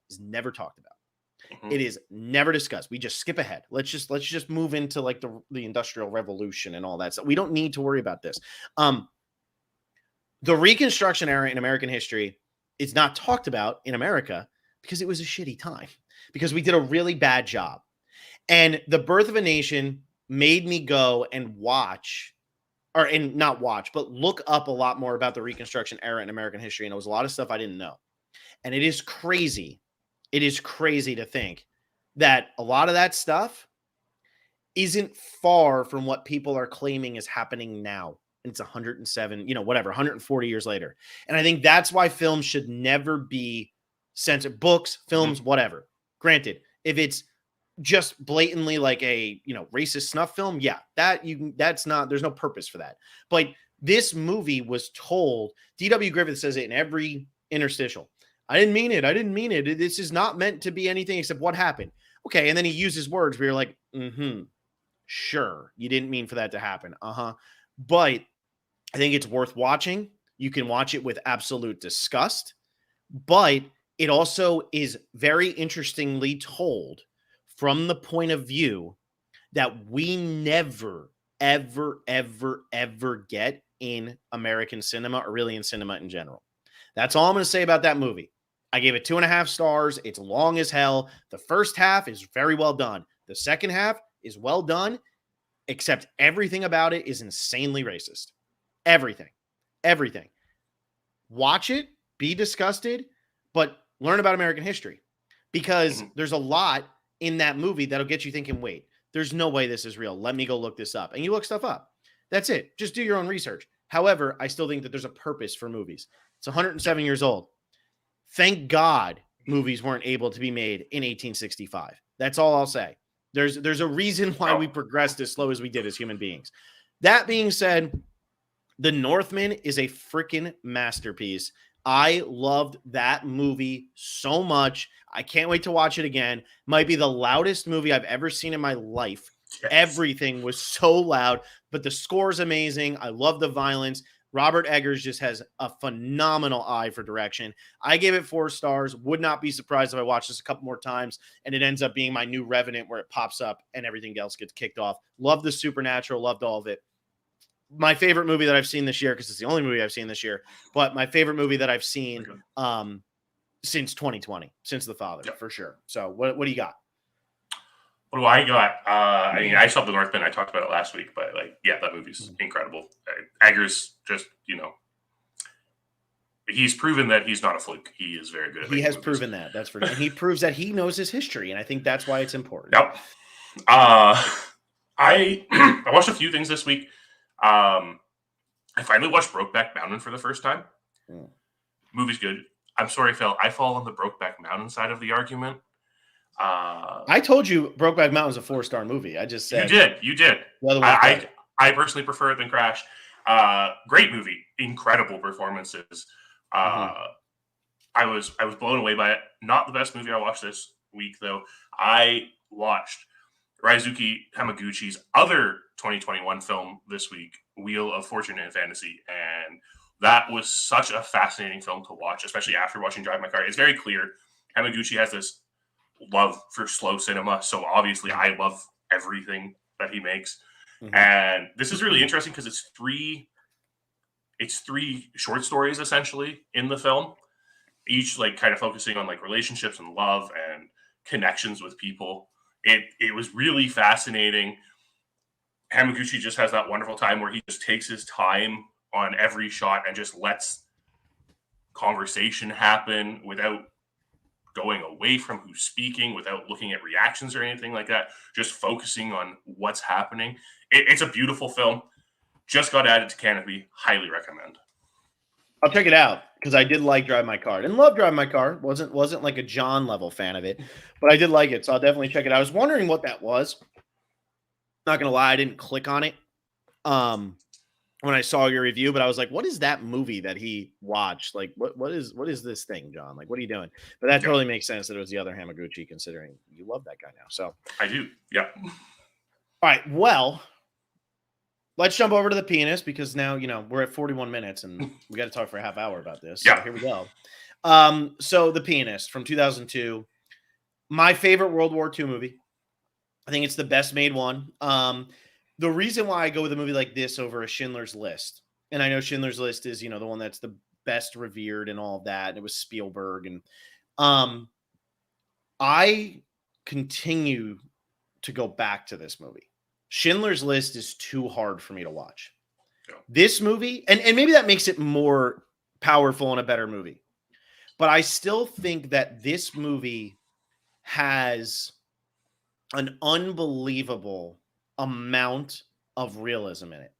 is never talked about. It is never discussed. We just skip ahead. Let's just move into like the Industrial Revolution and all that. So we don't need to worry about this. The Reconstruction Era in American history is not talked about in America because it was a shitty time, because we did a really bad job. And The Birth of a Nation made me go and not watch, but look up a lot more about the Reconstruction Era in American history. And it was a lot of stuff I didn't know. And it is crazy. It is crazy to think that a lot of that stuff isn't far from what people are claiming is happening now. And it's 107, 140 years later. And I think that's why films should never be censored. Books, films, whatever. Granted, if it's just blatantly like a, racist snuff film, yeah, there's no purpose for that. But this movie was told, D.W. Griffith says it in every interstitial. I didn't mean it. This is not meant to be anything except what happened. Okay. And then he uses words where you're like, sure. You didn't mean for that to happen. But I think it's worth watching. You can watch it with absolute disgust, but it also is very interestingly told from the point of view that we never, ever, ever, ever get in American cinema, or really in cinema in general. That's all I'm going to say about that movie. I gave it 2.5 stars. It's long as hell. The first half is very well done. The second half is well done, except everything about it is insanely racist. Everything. Watch it, be disgusted, but learn about American history, because there's a lot in that movie that'll get you thinking, wait, there's no way this is real. Let me go look this up. And you look stuff up. That's it. Just do your own research. However, I still think that there's a purpose for movies. It's 107 years old. Thank God movies weren't able to be made in 1865. That's all I'll say. There's a reason why we progressed as slow as we did as human beings. That being said, The Northman is a freaking masterpiece. I loved that movie so much. I can't wait to watch it again. Might be the loudest movie I've ever seen in my life. Yes. Everything was so loud, but the score is amazing. I love the violence. Robert Eggers just has a phenomenal eye for direction. I gave it 4 stars. Would not be surprised if I watched this a couple more times and it ends up being my new Revenant, where it pops up and everything else gets kicked off. Love the supernatural. Loved all of it. My favorite movie that I've seen this year, because it's the only movie I've seen this year, but my favorite movie that I've seen since 2020, since The Father, for sure. So what do you got? What do I got? I mean, I saw The Northman. I talked about it last week, but that movie's incredible. Eggers just, he's proven that he's not a fluke. He is very good at He making has movies. proven that. That's for and he proves that he knows his history, and I think that's why it's important. Yep. I watched a few things this week. I finally watched Brokeback Mountain for the first time. Movie's good. I'm sorry, Phil. I fall on the Brokeback Mountain side of the argument. I told you Brokeback Mountain's a 4-star movie. I just said you did. The other one's better. I personally prefer it than Crash. Great movie, incredible performances. I was blown away by it. Not the best movie I watched this week, though. I watched Raizuki Hamaguchi's other 2021 film this week, Wheel of Fortune and Fantasy, and that was such a fascinating film to watch, especially after watching Drive My Car. It's very clear Hamaguchi has this love for slow cinema, so obviously I love everything that he makes. And this is really interesting because it's three short stories essentially in the film, each like kind of focusing on like relationships and love and connections with people. It was really fascinating. Hamaguchi just has that wonderful time where he just takes his time on every shot and just lets conversation happen without going away from who's speaking, without looking at reactions or anything like that, just focusing on what's happening. It's a beautiful film. Just got added to Canopy. Highly recommend. I'll check it out because I did like Drive My Car. Didn't love Drive My Car. Wasn't like a John level fan of it, but I did like it, so I'll definitely check it out. I was wondering what that was. Not gonna lie, I didn't click on it when I saw your review, but I was like, what is that movie that he watched? Like, what is this thing, John? Like, what are you doing? But that totally makes sense that it was the other Hamaguchi, considering you love that guy now. So I do. Yeah. All right. Well, let's jump over to The Pianist because now, we're at 41 minutes and we got to talk for a half hour about this. So here we go. So The Pianist from 2002, my favorite World War II movie. I think it's the best made one. The reason why I go with a movie like this over a Schindler's List, and I know Schindler's List is, the one that's the best revered and all of that, and it was Spielberg, and I continue to go back to this movie. Schindler's List is too hard for me to watch. Yeah. This movie, and maybe that makes it more powerful and a better movie, but I still think that this movie has an unbelievable amount of realism in it.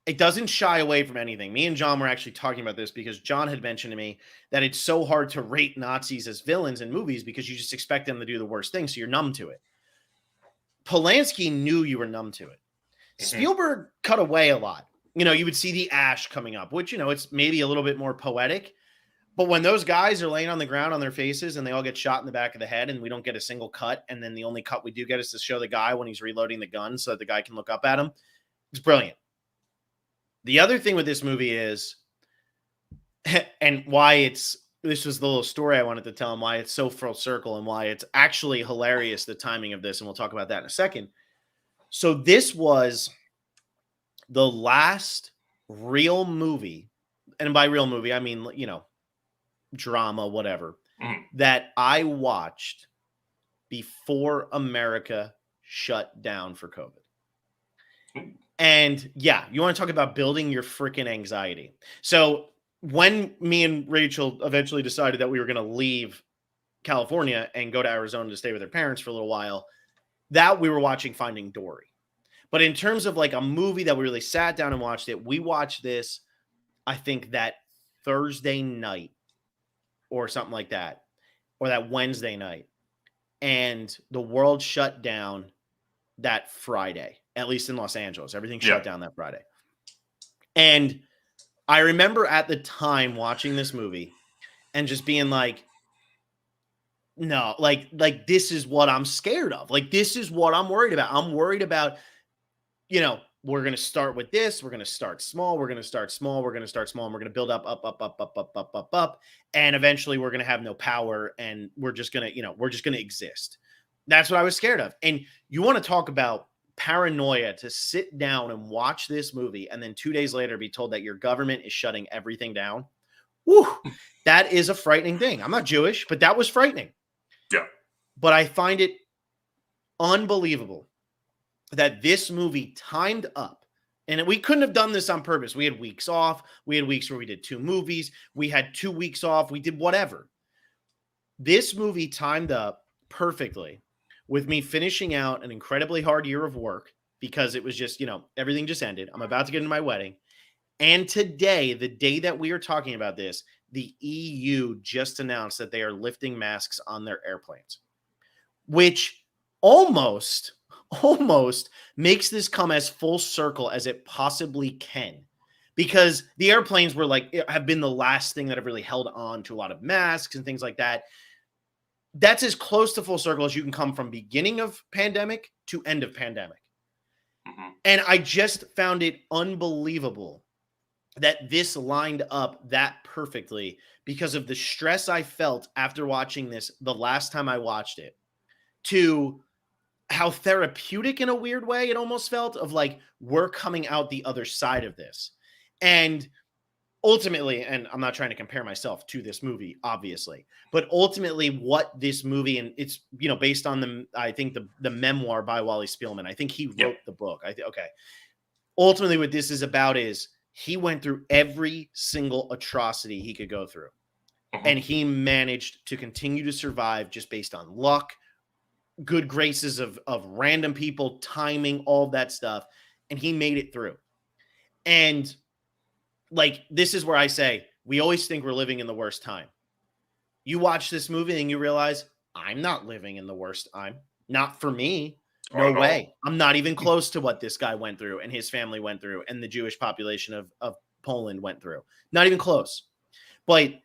It doesn't shy away from anything. Me and John were actually talking about this because John had mentioned to me that it's so hard to rate Nazis as villains in movies because you just expect them to do the worst thing, so you're numb to it. Polanski knew you were numb to it. Spielberg cut away a lot. You would see the ash coming up, which, it's maybe a little bit more poetic. But when those guys are laying on the ground on their faces and they all get shot in the back of the head and we don't get a single cut, and then the only cut we do get is to show the guy when he's reloading the gun so that the guy can look up at him, it's brilliant. The other thing with this movie is, and why this was the little story I wanted to tell him, why it's so full circle and why it's actually hilarious, the timing of this, and we'll talk about that in a second. So this was the last real movie, and by real movie, I mean, drama, whatever, that I watched before America shut down for COVID. And yeah, you want to talk about building your freaking anxiety. So when me and Rachel eventually decided that we were going to leave California and go to Arizona to stay with her parents for a little while, that we were watching Finding Dory. But in terms of like a movie that we really sat down and watched it, we watched this, I think that Thursday night or something like that, or that Wednesday night. And the world shut down that Friday, at least in Los Angeles. Everything shut down that Friday. And I remember at the time watching this movie and just being like, no, like this is what I'm scared of. Like, this is what I'm worried about. I'm worried about, we're going to start with this. We're going to start small. We're going to start small. We're going to start small. And we're going to build up. And eventually we're going to have no power. And we're just going to exist. That's what I was scared of. And you want to talk about paranoia, to sit down and watch this movie and then 2 days later be told that your government is shutting everything down. Woo, that is a frightening thing. I'm not Jewish, but that was frightening. Yeah. But I find it unbelievable that this movie timed up And we couldn't have done this on purpose. We had weeks off. We had weeks where we did 2 movies. We had 2 weeks off. We did whatever. This movie timed up perfectly with me finishing out an incredibly hard year of work because it was just, everything just ended. I'm about to get into my wedding. And today, the day that we are talking about this, the EU just announced that they are lifting masks on their airplanes, which almost makes this come as full circle as it possibly can, because the airplanes were have been the last thing that have really held on to a lot of masks and things like that. That's as close to full circle as you can come from beginning of pandemic to end of pandemic. Mm-hmm. And I just found it unbelievable that this lined up that perfectly because of the stress I felt after watching this the last time I watched it, to how therapeutic in a weird way it almost felt, of we're coming out the other side of this. And ultimately, and I'm not trying to compare myself to this movie, obviously, but ultimately what this movie, and it's, based on I think the memoir by Wally Spielman. I think he wrote the book. Okay. Ultimately what this is about is he went through every single atrocity he could go through. Mm-hmm. And he managed to continue to survive just based on luck, good graces of random people, timing, all of that stuff. And he made it through. And this is where I say, we always think we're living in the worst time. You watch this movie and you realize, I'm not living in the worst time. Not for me. No way. I'm not even close to what this guy went through and his family went through and the Jewish population of Poland went through. Not even close. But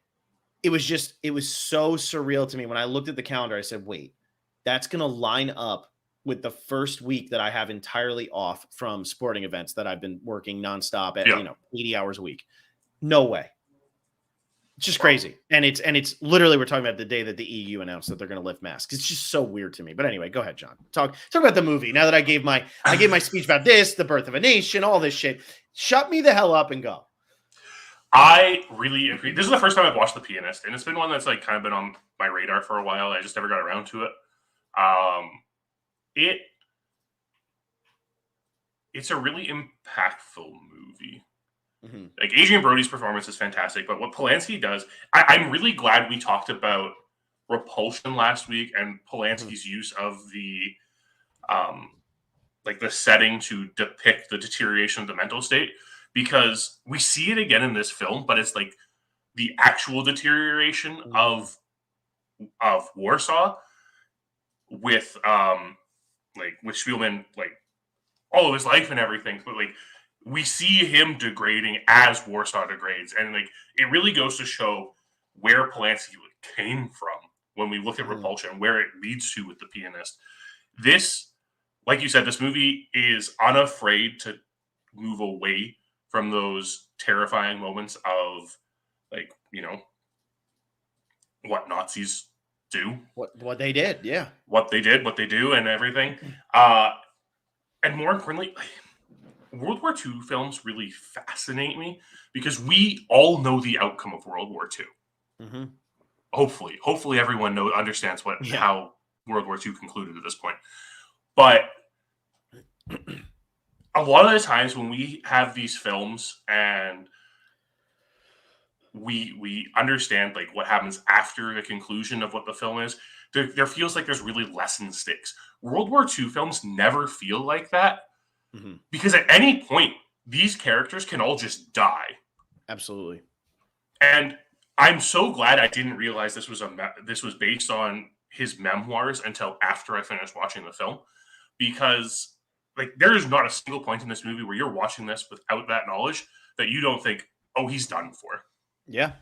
it was so surreal to me. When I looked at the calendar, I said, wait, that's going to line up with the first week that I have entirely off from sporting events that I've been working nonstop at, 80 hours a week. No way. It's just crazy. And it's literally, we're talking about the day that the EU announced that they're going to lift masks. It's just so weird to me. But anyway, go ahead, John. Talk about the movie. Now that I gave my speech about this, the birth of a nation, all this shit, shut me the hell up and go. I really agree. This is the first time I've watched The Pianist, and it's been one that's kind of been on my radar for a while. I just never got around to it. It's a really impactful movie. Mm-hmm. Adrian Brody's performance is fantastic, but what Polanski does, I'm really glad we talked about Repulsion last week and Polanski's use of the the setting to depict the deterioration of the mental state, because we see it again in this film, but it's the actual deterioration of Warsaw with with Spielman, all of his life and everything, but we see him degrading as Warsaw degrades, and it really goes to show where Polanski came from when we look at Repulsion, where it leads to with The Pianist. This, like you said, this movie is unafraid to move away from those terrifying moments of what Nazis do, what they did, what they do, and everything. And more importantly, World War II films really fascinate me because we all know the outcome of World War II. Mm-hmm. Hopefully everyone understands how World War II concluded at this point. But a lot of the times when we have these films and we understand what happens after the conclusion of what the film is, there feels like there's really lessened stakes. World War II films never feel like that, because at any point these characters can all just die. Absolutely. And I'm so glad I didn't realize this was based on his memoirs until after I finished watching the film, because there is not a single point in this movie where you're watching this without that knowledge that you don't think, oh, he's done for. Yeah.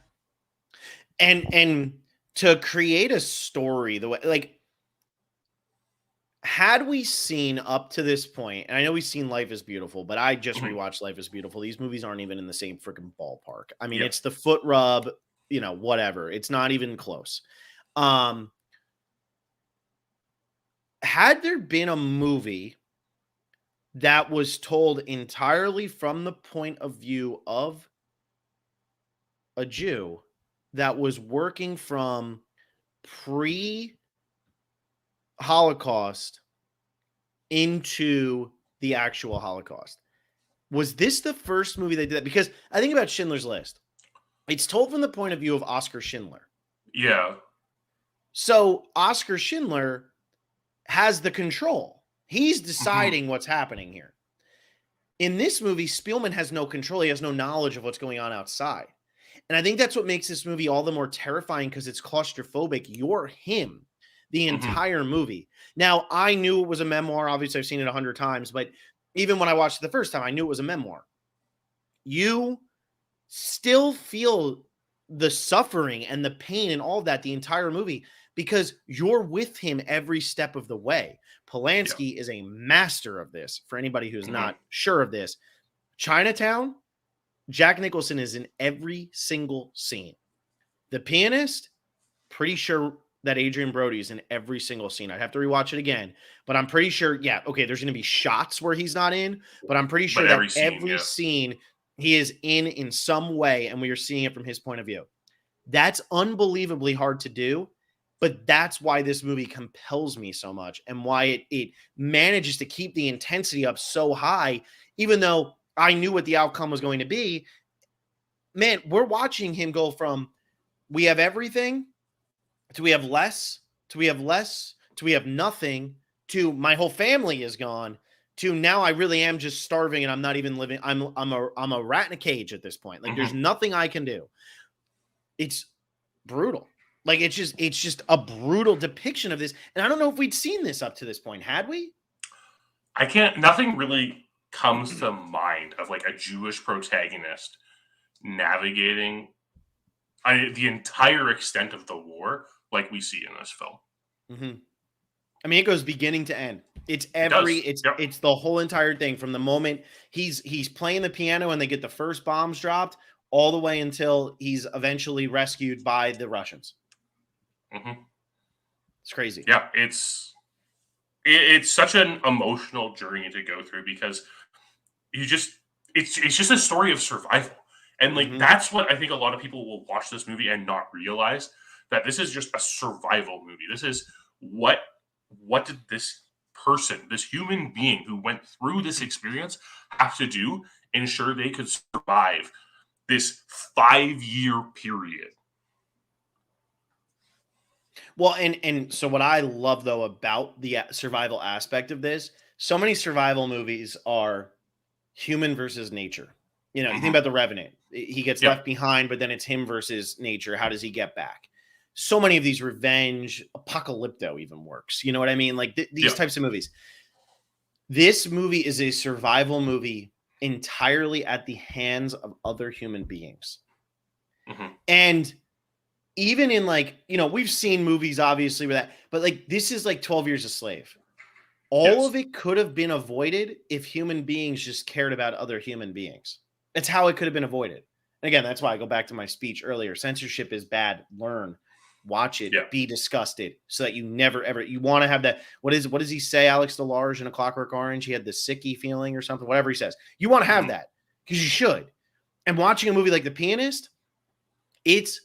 And to create a story the way, had we seen up to this point, and I know we've seen Life is Beautiful, but I just rewatched Life is Beautiful. These movies aren't even in the same freaking ballpark. I mean, it's the foot rub, whatever. It's not even close. Had there been a movie that was told entirely from the point of view of a Jew that was working from pre-Holocaust into the actual Holocaust, Was this the first movie they did that? Because I think about Schindler's List. It's told from the point of view of Oscar Schindler. Yeah. So Oscar Schindler has the control. He's deciding what's happening here. In this movie, Spielman has no control. He has no knowledge of what's going on outside. And I think that's what makes this movie all the more terrifying because it's claustrophobic. You're him the entire movie. Now, I knew it was a memoir. Obviously, I've seen it 100 times, but even when I watched it the first time, I knew it was a memoir. You still feel the suffering and the pain and all of that the entire movie because you're with him every step of the way. Polanski is a master of this. For anybody who's not sure of this, Chinatown, Jack Nicholson is in every single scene. The Pianist, pretty sure that Adrian Brody is in every single scene. I'd have to rewatch it again, but I'm pretty sure, okay, there's going to be shots where he's not in, but I'm pretty sure that every scene he is in some way, and we are seeing it from his point of view. That's unbelievably hard to do, but that's why this movie compels me so much and why it manages to keep the intensity up so high, even though I knew what the outcome was going to be. Man, we're watching him go from we have everything to we have less to we have less to we have nothing to my whole family is gone to now I really am just starving and I'm not even living. I'm a rat in a cage at this point. Like there's nothing I can do. It's brutal. Like it's just a brutal depiction of this. And I don't know if we'd seen this up to this point. Had we? Nothing really comes to mind of like a Jewish protagonist navigating the entire extent of the war like we see in this film. I mean, it goes beginning to end. It's it's the whole entire thing from the moment he's playing the piano and they get the first bombs dropped all the way until he's eventually rescued by the Russians. It's crazy. Yeah, it's such an emotional journey to go through because it's just a story of survival. And like that's what I think a lot of people will watch this movie and not realize that this is just a survival movie. This is what did this person, this human being who went through this experience have to do ensure they could survive this 5-year period. Well, and so what I love though about the survival aspect of this, so many survival movies are human versus nature. You know, you think about The Revenant. He gets left behind, but then it's him versus nature. How does he get back? So many of these revenge, Apocalypto even works. You know what I mean? Like these types of movies. This movie is a survival movie entirely at the hands of other human beings. And even in like, you know, we've seen movies obviously with that, but like this is like 12 Years a Slave. All of it could have been avoided if human beings just cared about other human beings. That's how it could have been avoided. And again, that's why I go back to my speech earlier. Censorship is bad. Learn, watch it, be disgusted so that you never, ever, you want to have that. What does he say? Alex DeLarge in A Clockwork Orange, he had the sicky feeling or something, whatever he says. You want to have that because you should. And watching a movie like The Pianist, it's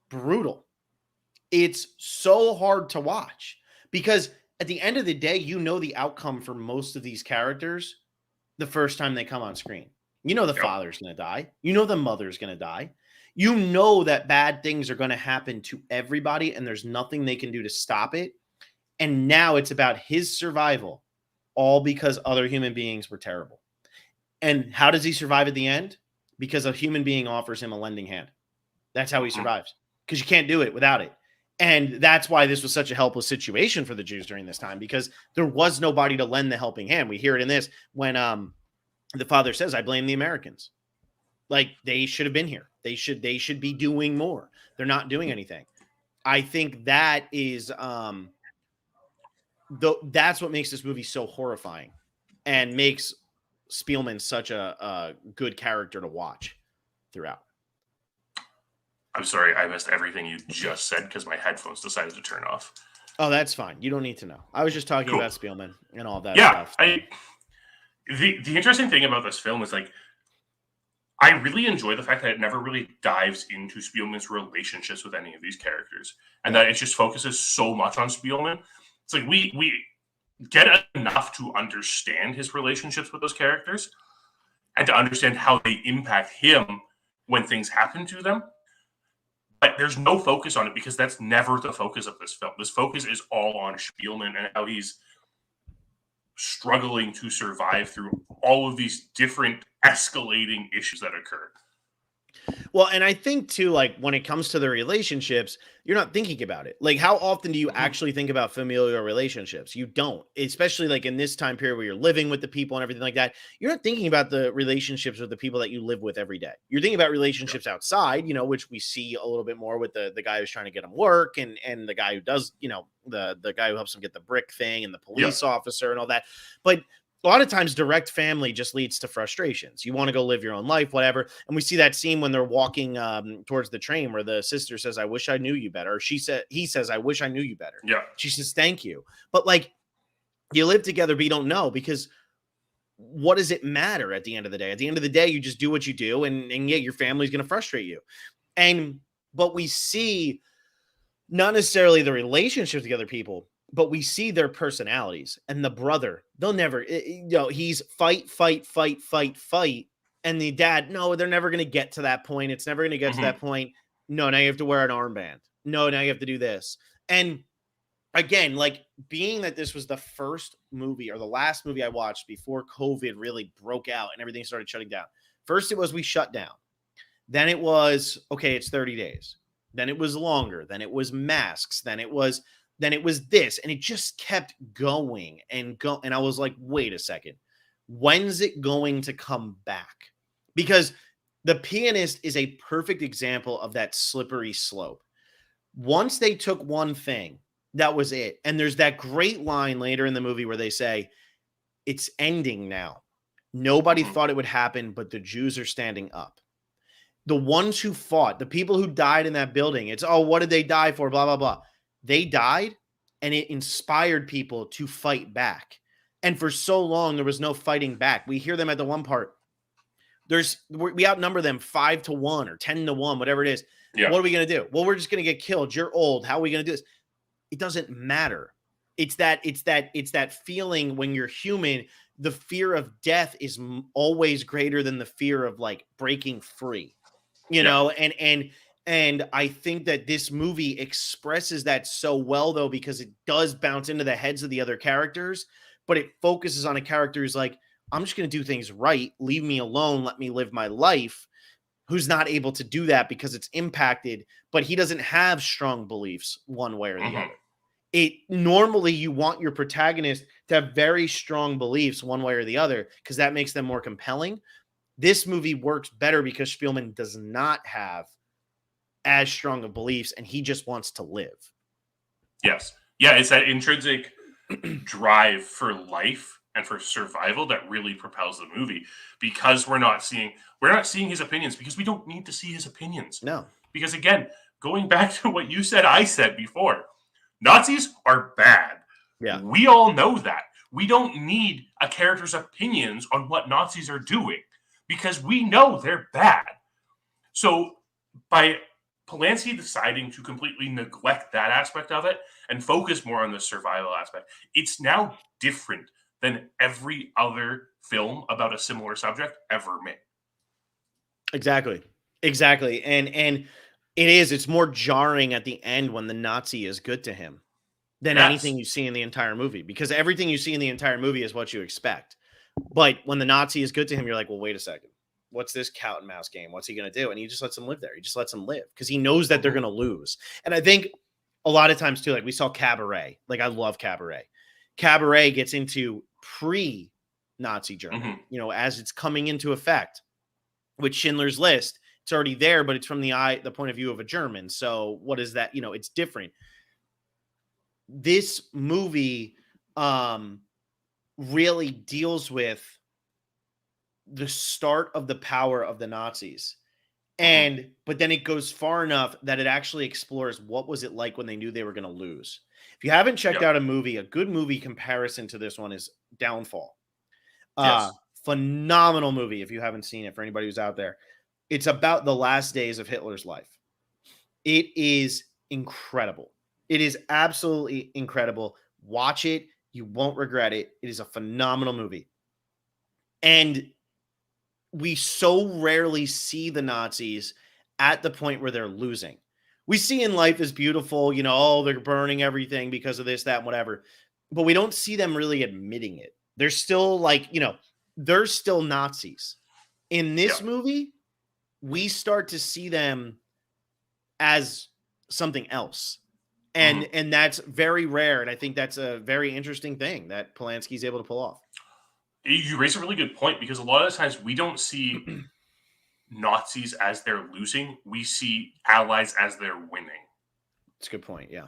brutal. It's so hard to watch because at the end of the day, you know the outcome for most of these characters the first time they come on screen. You know the father's going to die. You know the mother's going to die. You know that bad things are going to happen to everybody and there's nothing they can do to stop it. And now it's about his survival, all because other human beings were terrible. And how does he survive at the end? Because a human being offers him a lending hand. That's how he survives because you can't do it without it. And that's why this was such a helpless situation for the Jews during this time because there was nobody to lend the helping hand. We hear it in this when the father says, I blame the Americans. Like they should have been here. They should be doing more. They're not doing anything. I think that is that's what makes this movie so horrifying and makes Spielman such a good character to watch throughout. I'm sorry, I missed everything you just said because my headphones decided to turn off. Oh, that's fine. You don't need to know. I was just talking about Spielman and all that stuff. The interesting thing about this film is like I really enjoy the fact that it never really dives into Spielman's relationships with any of these characters, and that it just focuses so much on Spielman. It's like we get enough to understand his relationships with those characters, and to understand how they impact him when things happen to them. But there's no focus on it because that's never the focus of this film. This focus is all on Spielman and how he's struggling to survive through all of these different escalating issues that occur. Well, and I think too, like when it comes to the relationships, you're not thinking about it. Like, how often do you actually think about familial relationships? You don't, especially like in this time period where you're living with the people and everything like that. You're not thinking about the relationships with the people that you live with every day. You're thinking about relationships outside, which we see a little bit more with the guy who's trying to get him work and the guy who does, the guy who helps him get the brick thing and the police officer and all that. But a lot of times direct family just leads to frustrations. You want to go live your own life, whatever. And we see that scene when they're walking towards the train where the sister says, "I wish I knew you better." Or he says, "I wish I knew you better." Yeah. She says, "Thank you." But like, you live together, but you don't know, because what does it matter at the end of the day? At the end of the day, you just do what you do. And yeah, your family's going to frustrate you. But we see not necessarily the relationships with other people, but we see their personalities. And the brother, they'll never, he's fight. And the dad, no, they're never going to get to that point. It's never going to get to that point. No, now you have to wear an armband. No, now you have to do this. And again, like, being that this was the first movie or the last movie I watched before COVID really broke out and everything started shutting down. First, it was we shut down. Then it was, okay, it's 30 days. Then it was longer. Then it was masks. Then it was this. And it just kept going and go. And I was like, wait a second. When's it going to come back? Because The Pianist is a perfect example of that slippery slope. Once they took one thing, that was it. And there's that great line later in the movie where they say, it's ending now. Nobody thought it would happen, but the Jews are standing up. The ones who fought, the people who died in that building, it's, oh, what did they die for? Blah, blah, blah. They died, and it inspired people to fight back. And for so long, there was no fighting back. We hear them at the one part. We outnumber them 5-1 or 10-1, whatever it is. Yeah. What are we going to do? Well, we're just going to get killed. You're old. How are we going to do this? It doesn't matter. It's that feeling when you're human. The fear of death is always greater than the fear of like breaking free, know? And I think that this movie expresses that so well, though, because it does bounce into the heads of the other characters, but it focuses on a character who's like, I'm just going to do things right. Leave me alone. Let me live my life. Who's not able to do that because it's impacted, but he doesn't have strong beliefs one way or the other. Normally you want your protagonist to have very strong beliefs one way or the other, because that makes them more compelling. This movie works better because Spielman does not have as strong of beliefs, and he just wants to live. Yes. Yeah, it's that intrinsic drive for life and for survival that really propels the movie, because we're not seeing his opinions, because we don't need to see his opinions. No. Because again, going back to what you said, I said before, Nazis are bad. Yeah. We all know that. We don't need a character's opinions on what Nazis are doing, because we know they're bad. So by Polanski deciding to completely neglect that aspect of it and focus more on the survival aspect, it's now different than every other film about a similar subject ever made. Exactly. And it's more jarring at the end when the Nazi is good to him than anything you see in the entire movie, because everything you see in the entire movie is what you expect. But when the Nazi is good to him, you're like, well, wait a second. What's this cat and mouse game? What's he going to do? And he just lets them live there. He just lets them live because he knows that they're going to lose. And I think a lot of times too, like we saw Cabaret. Like, I love Cabaret. Cabaret gets into pre-Nazi Germany, as it's coming into effect. With Schindler's List, it's already there, but it's from the point of view of a German. So what is that? It's different. This movie really deals with the start of the power of the Nazis. But then it goes far enough that it actually explores what was it like when they knew they were going to lose. If you haven't checked out a good movie comparison to this one is Downfall. Yes. Phenomenal movie if you haven't seen it, for anybody who's out there. It's about the last days of Hitler's life. It is incredible. It is absolutely incredible. Watch it. You won't regret it. It is a phenomenal movie. And we so rarely see the Nazis at the point where they're losing. We see in Life is Beautiful, oh, they're burning everything because of this, that, and whatever. But we don't see them really admitting it. They're still like, they're still Nazis. In Yeah. this movie, we start to see them as something else. And that's very rare. And I think that's a very interesting thing that Polanski's able to pull off. You raise a really good point, because a lot of the times we don't see Nazis as they're losing. We see allies as they're winning. It's a good point. Yeah.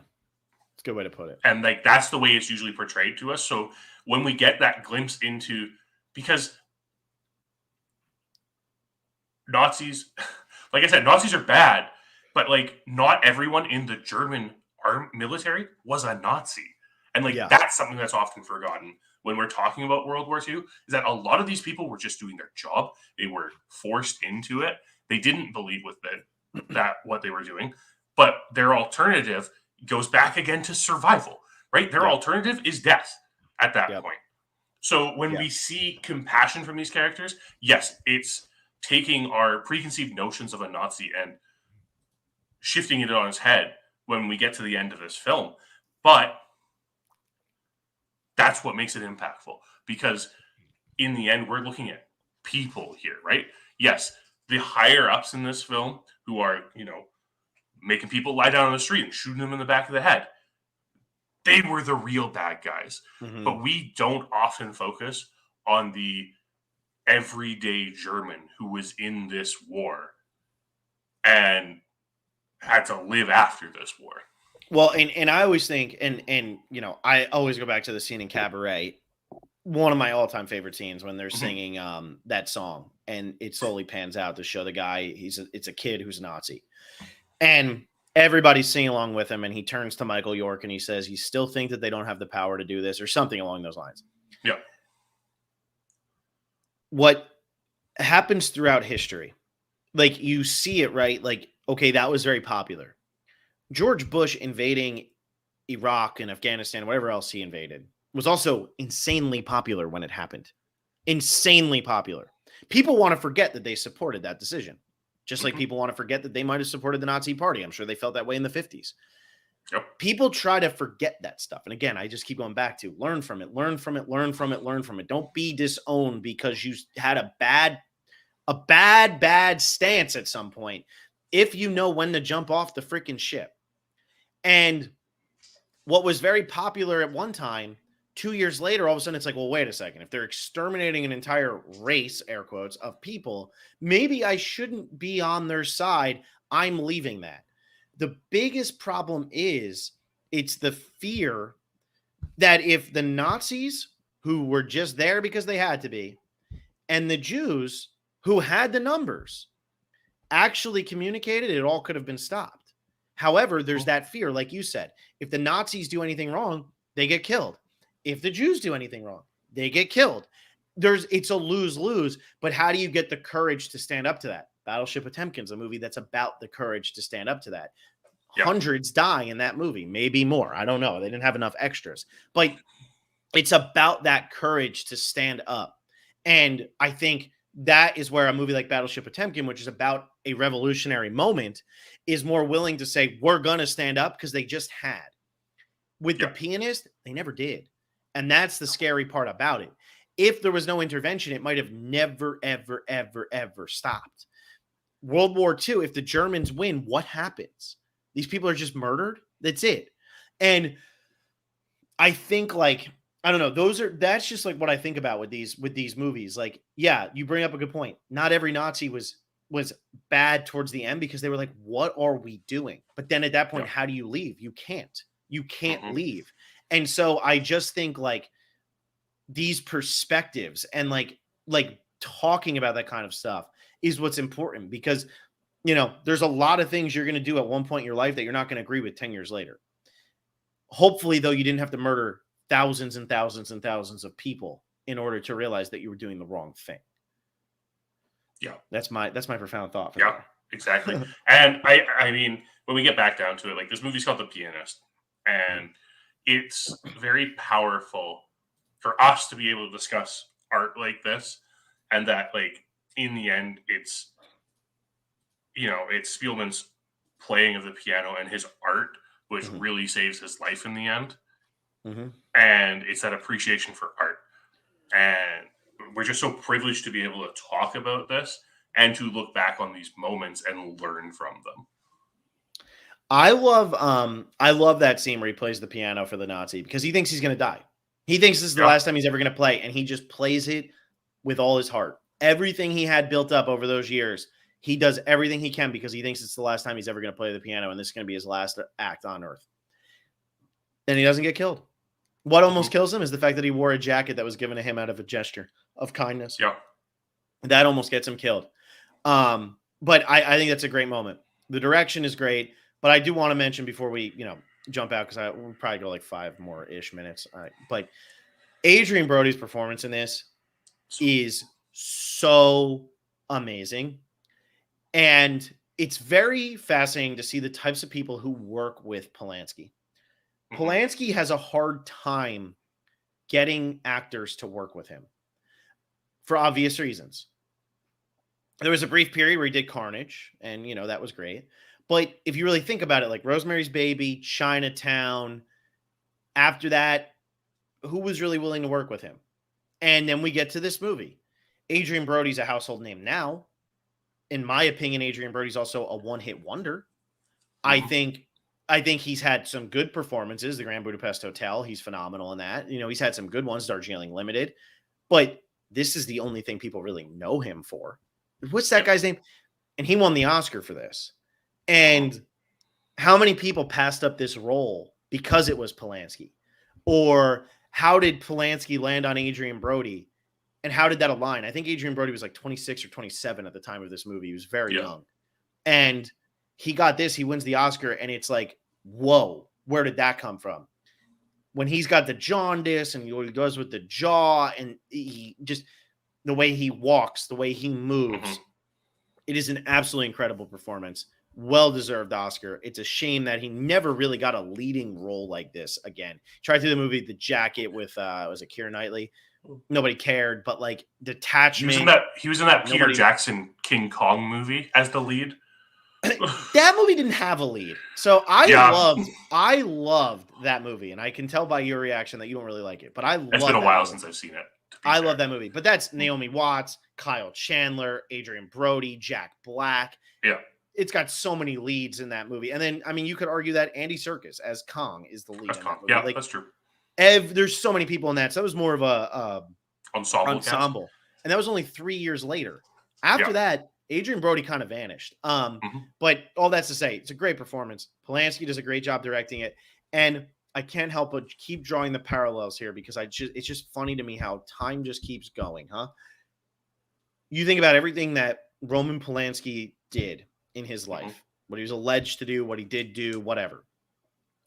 It's a good way to put it. And like, that's the way it's usually portrayed to us. So when we get that glimpse into, because Nazis, like I said, Nazis are bad, but like, not everyone in the German military was a Nazi. And like, that's something that's often forgotten when we're talking about World War II, is that a lot of these people were just doing their job. They were forced into it. They didn't believe with that what they were doing, but their alternative goes back again to survival, right? Their alternative is death at that point. So when we see compassion from these characters, yes, it's taking our preconceived notions of a Nazi and shifting it on its head when we get to the end of this film. But that's what makes it impactful, because in the end, we're looking at people here, right? Yes, the higher ups in this film who are, making people lie down on the street and shooting them in the back of the head, they were the real bad guys. Mm-hmm. But we don't often focus on the everyday German who was in this war and had to live after this war. Well, and I always think, and I always go back to the scene in Cabaret, one of my all-time favorite scenes, when they're singing that song, and it slowly pans out to show the guy, it's a kid who's a Nazi. And everybody's singing along with him, and he turns to Michael York and he says, "You still think that they don't have the power to do this," or something along those lines. Yeah. What happens throughout history, like, you see it, right? Like, okay, that was very popular. George Bush invading Iraq and Afghanistan, whatever else he invaded, was also insanely popular when it happened. Insanely popular. People want to forget that they supported that decision. Just like people want to forget that they might have supported the Nazi Party. I'm sure they felt that way in the 50s. Yep. People try to forget that stuff. And again, I just keep going back to learn from it, learn from it, learn from it, learn from it. Don't be disowned because you had a bad stance at some point, if you know when to jump off the freaking ship. And what was very popular at one time, 2 years later, all of a sudden it's like, well, wait a second. If they're exterminating an entire race, air quotes, of people, maybe I shouldn't be on their side. I'm leaving that. The biggest problem is it's the fear that if the Nazis, who were just there because they had to be, and the Jews, who had the numbers, actually communicated, it all could have been stopped. However, there's that fear, like you said, if the Nazis do anything wrong, they get killed. If the Jews do anything wrong, they get killed. It's a lose-lose, but how do you get the courage to stand up to that? Battleship Potemkin's a movie that's about the courage to stand up to that. Yep. Hundreds die in that movie, maybe more. I don't know. They didn't have enough extras, but it's about that courage to stand up. And I think that is where a movie like Battleship Potemkin, which is about a revolutionary moment, is more willing to say, we're going to stand up, because they just had. With The Pianist, they never did. And that's the scary part about it. If there was no intervention, it might have never, ever, ever, ever stopped. World War II, if the Germans win, what happens? These people are just murdered. That's it. And I think, like, I don't know, that's just like what I think about with these movies. Like, yeah, you bring up a good point. Not every Nazi was bad towards the end, because they were like, what are we doing? But then at that point, how do you leave? You can't leave. And so I just think, like, these perspectives and like talking about that kind of stuff is what's important, because, there's a lot of things you're going to do at one point in your life that you're not going to agree with 10 years later. Hopefully, though, you didn't have to murder thousands and thousands and thousands of people in order to realize that you were doing the wrong thing. Yeah. That's my profound thought. Yeah, exactly. And I mean, when we get back down to it, like, this movie's called The Pianist, and it's very powerful for us to be able to discuss art like this, and that, like, in the end, it's Spielman's playing of the piano and his art, which Mhm. really saves his life in the end. Mhm. And it's that appreciation for art. And we're just so privileged to be able to talk about this and to look back on these moments and learn from them. I love that scene where he plays the piano for the Nazi because he thinks he's going to die. He thinks this is the Yeah. last time he's ever going to play, and he just plays it with all his heart. Everything he had built up over those years, he does everything he can because he thinks it's the last time he's ever going to play the piano, and this is going to be his last act on Earth. And he doesn't get killed. What almost Mhm. kills him is the fact that he wore a jacket that was given to him out of a gesture of kindness. Yeah. That almost gets him killed. But I think that's a great moment. The direction is great, but I do want to mention before we, jump out because we'll probably go like 5 more ish minutes. All right. But Adrian Brody's performance in this is so amazing. And it's very fascinating to see the types of people who work with Polanski. Mhm. Polanski has a hard time getting actors to work with him for obvious reasons. There was a brief period where he did Carnage, and that was great. But if you really think about it, like Rosemary's Baby, Chinatown, after that, who was really willing to work with him? And then we get to this movie. Adrian Brody's a household name now. In my opinion, Adrian Brody's also a one-hit wonder. I Mhm. think I think he's had some good performances. The Grand Budapest Hotel, he's phenomenal in that. He's had some good ones, Darjeeling Limited. But this is the only thing people really know him for. What's that Yep. guy's name? And he won the Oscar for this. Mhm. And how many people passed up this role because it was Polanski? Or how did Polanski land on Adrian Brody? And how did that align? I think Adrian Brody was like 26 or 27 at the time of this movie. He was very Yeah. young. And he got this, he wins the Oscar, and it's like, whoa, where did that come from? When he's got the jaundice and what he does with the jaw, and he just the way he walks, the way he Mhm. moves, it is an absolutely incredible performance. Well-deserved Oscar. It's a shame that he never really got a leading role like this again. Tried through the movie The Jacket with was it Keira Knightley? Nobody cared, but like Detachment, He was in that Peter nobody. Jackson King Kong movie as the lead. That movie didn't have a lead. So Yeah. I loved that movie, and I can tell by your reaction that you don't really like it, but I It's been love a that while movie. since I've seen it, to be I love fair. that movie. But that's Naomi Watts, Kyle Chandler, Adrian Brody, Jack Black. Yeah. It's got so many leads in that movie. And then, I mean, you could argue that Andy Serkis as Kong is the lead That's in Kong. that movie. Yeah, Like, that's true. there's so many people in that. So that was more of a Ensemble cast. ensemble. And that was only 3 years later. Yeah. After that, Adrian Brody kind of vanished. Mhm. But all that's to say, it's a great performance. Polanski does a great job directing it. And I can't help but keep drawing the parallels here because it's just funny to me how time just keeps going, huh? You think about everything that Roman Polanski did in his Mhm. life, what he was alleged to do, what he did do, whatever.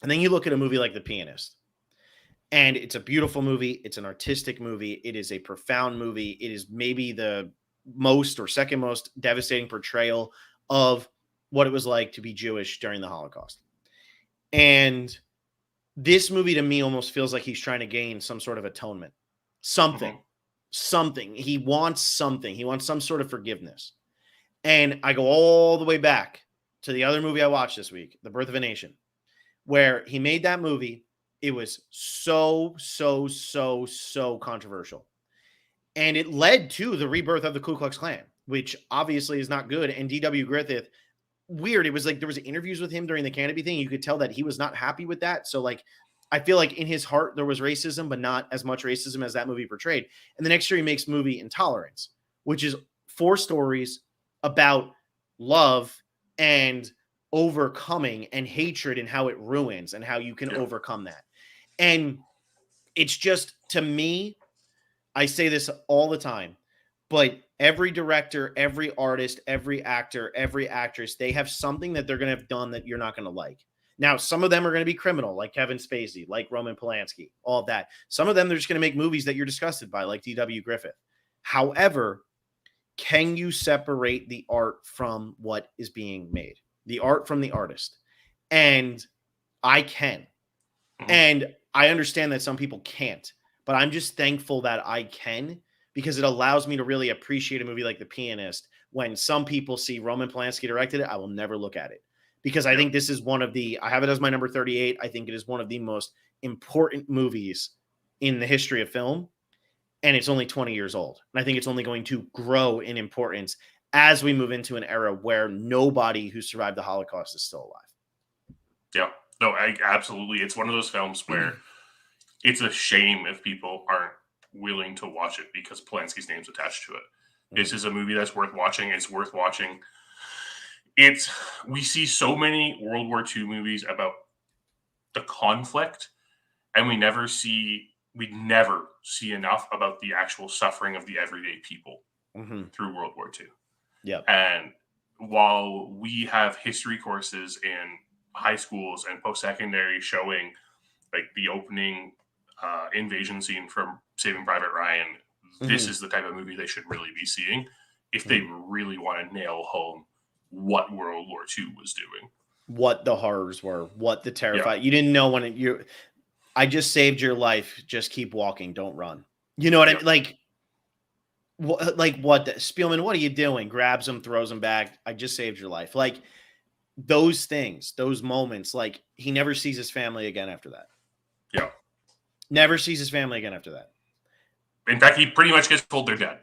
And then you look at a movie like The Pianist, and it's a beautiful movie. It's an artistic movie. It is a profound movie. It is maybe the most or second most devastating portrayal of what it was like to be Jewish during the Holocaust. And this movie to me almost feels like he's trying to gain some sort of atonement. Something. Mhm. Something. He wants something. He wants some sort of forgiveness. And I go all the way back to the other movie I watched this week, The Birth of a Nation, where he made that movie. It was so, so, so, so controversial. And it led to the rebirth of the Ku Klux Klan, which obviously is not good. And D.W. Griffith, weird. It was like there was interviews with him during the Canopy thing. You could tell that he was not happy with that. So like, I feel like in his heart there was racism, but not as much racism as that movie portrayed. And the next year he makes movie Intolerance, which is 4 stories about love and overcoming and hatred and how it ruins and how you can Yeah. overcome that. And it's just, to me, I say this all the time, but every director, every artist, every actor, every actress, they have something that they're going to have done that you're not going to like. Now, some of them are going to be criminal, like Kevin Spacey, like Roman Polanski, all of that. Some of them, they're just going to make movies that you're disgusted by, like D.W. Griffith. However, can you separate the art from what is being made? The art from the artist? And I can. Mhm. And I understand that some people can't, but I'm just thankful that I can because it allows me to really appreciate a movie like The Pianist. When some people see Roman Polanski directed it, I will never look at it, because I think this is I have it as my number 38. I think it is one of the most important movies in the history of film, and it's only 20 years old. And I think it's only going to grow in importance as we move into an era where nobody who survived the Holocaust is still alive. Yeah, no, absolutely. It's one of those films where it's a shame if people aren't willing to watch it because Polanski's name's attached to it. This is a movie that's worth watching. It's worth watching. We see so many World War II movies about the conflict, and we never see enough about the actual suffering of the everyday people through World War II. Yep. And while we have history courses in high schools and post-secondary showing like the opening invasion scene from Saving Private Ryan, this is the type of movie they should really be seeing if they really want to nail home what World War II was doing. What the horrors were, what the terrified. You didn't know I just saved your life. Just keep walking. Don't run. You know what I mean? Like what? Spielman, what are you doing? Grabs him, throws him back. I just saved your life. Like those things, those moments, like he never sees his family again after that. Yeah. Never sees his family again after that. In fact, he pretty much gets told they're dead.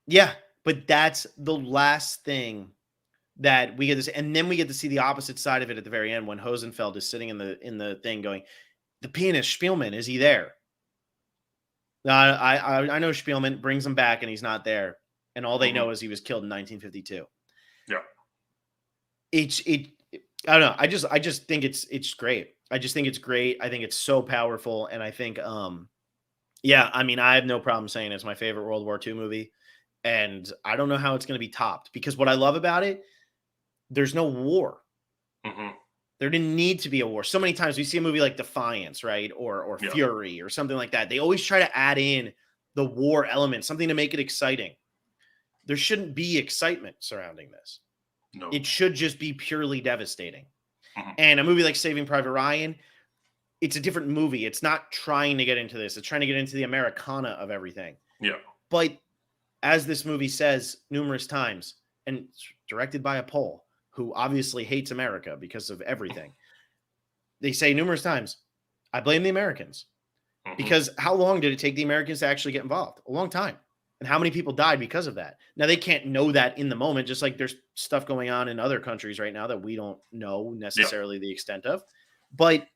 Yeah. But that's the last thing that we get to see. And then we get to see the opposite side of it at the very end when Hosenfeld is sitting in the thing going, the pianist Spielman, is he there? I know Spielman brings him back and he's not there. And all they know is he was killed in 1952. Yeah. I don't know. I just think it's great. I just think it's great. I think it's so powerful. And I think, I mean, I have no problem saying it's my favorite World War II movie. And I don't know how it's going to be topped, because what I love about it, there's no war. There didn't need to be a war. So many times we see a movie like Defiance, right? Or Fury or something like that. They always try to add in the war element, something to make it exciting. There shouldn't be excitement surrounding this. No. It should just be purely devastating. And a movie like Saving Private Ryan, it's a different movie. It's not trying to get into this. It's trying to get into the Americana of everything. Yeah. But as this movie says numerous times, and it's directed by a Pole who obviously hates America because of everything, they say numerous times, I blame the Americans. Because how long did it take the Americans to actually get involved? A long time. And how many people died because of that? Now, they can't know that in the moment, just like there's stuff going on in other countries right now that we don't know necessarily the extent of. But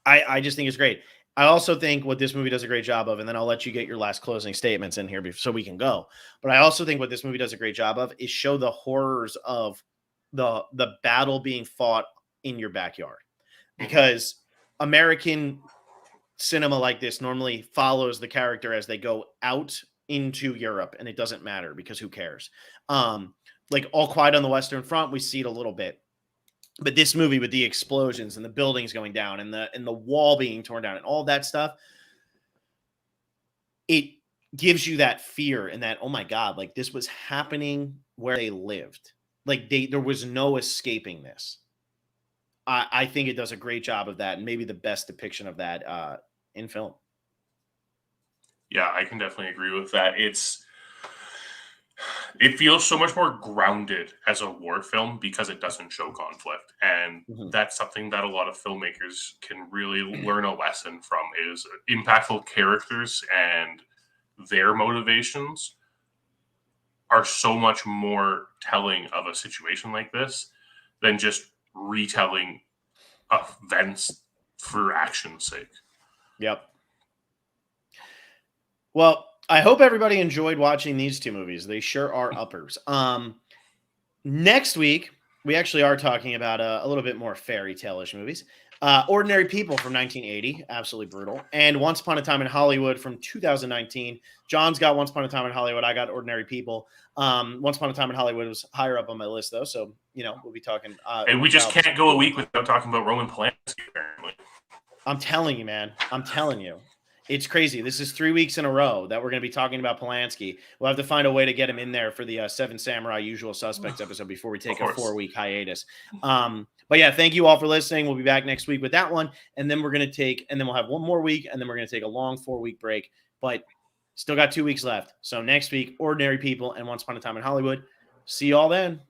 I just think it's great. I also think what this movie does a great job of, and then I'll let you get your last closing statements in here so we can go. But I also think what this movie does a great job of is show the horrors of the battle being fought in your backyard. Because American cinema like this normally follows the character as they go out into Europe, and it doesn't matter because who cares? Like All Quiet on the Western Front, we see it a little bit. But this movie with the explosions and the buildings going down and the wall being torn down and all that stuff, it gives you that fear and that, oh my God, like this was happening where they lived. Like there was no escaping this. I think it does a great job of that, and maybe the best depiction of that in film. Yeah, I can definitely agree with that. It feels so much more grounded as a war film because it doesn't show conflict. And that's something that a lot of filmmakers can really learn a lesson from, is impactful characters and their motivations are so much more telling of a situation like this than just retelling events for action's sake. Yep. Well, I hope everybody enjoyed watching these two movies. They sure are uppers. Next week, we actually are talking about a little bit more fairy tale-ish movies. Ordinary People from 1980, absolutely brutal. And Once Upon a Time in Hollywood from 2019. John's got Once Upon a Time in Hollywood. I got Ordinary People. Once Upon a Time in Hollywood was higher up on my list, though. So, we'll be talking. And we just can't go a week without talking about Roman Polanski, apparently. I'm telling you, man. I'm telling you. It's crazy. This is 3 weeks in a row that we're going to be talking about Polanski. We'll have to find a way to get him in there for the Seven Samurai Usual Suspects episode before we take a 4-week hiatus. But yeah, thank you all for listening. We'll be back next week with that one. And then we'll have one more week, and then we're going to take a long 4-week break. But Still got 2 weeks left. So next week, Ordinary People and Once Upon a Time in Hollywood. See you all then.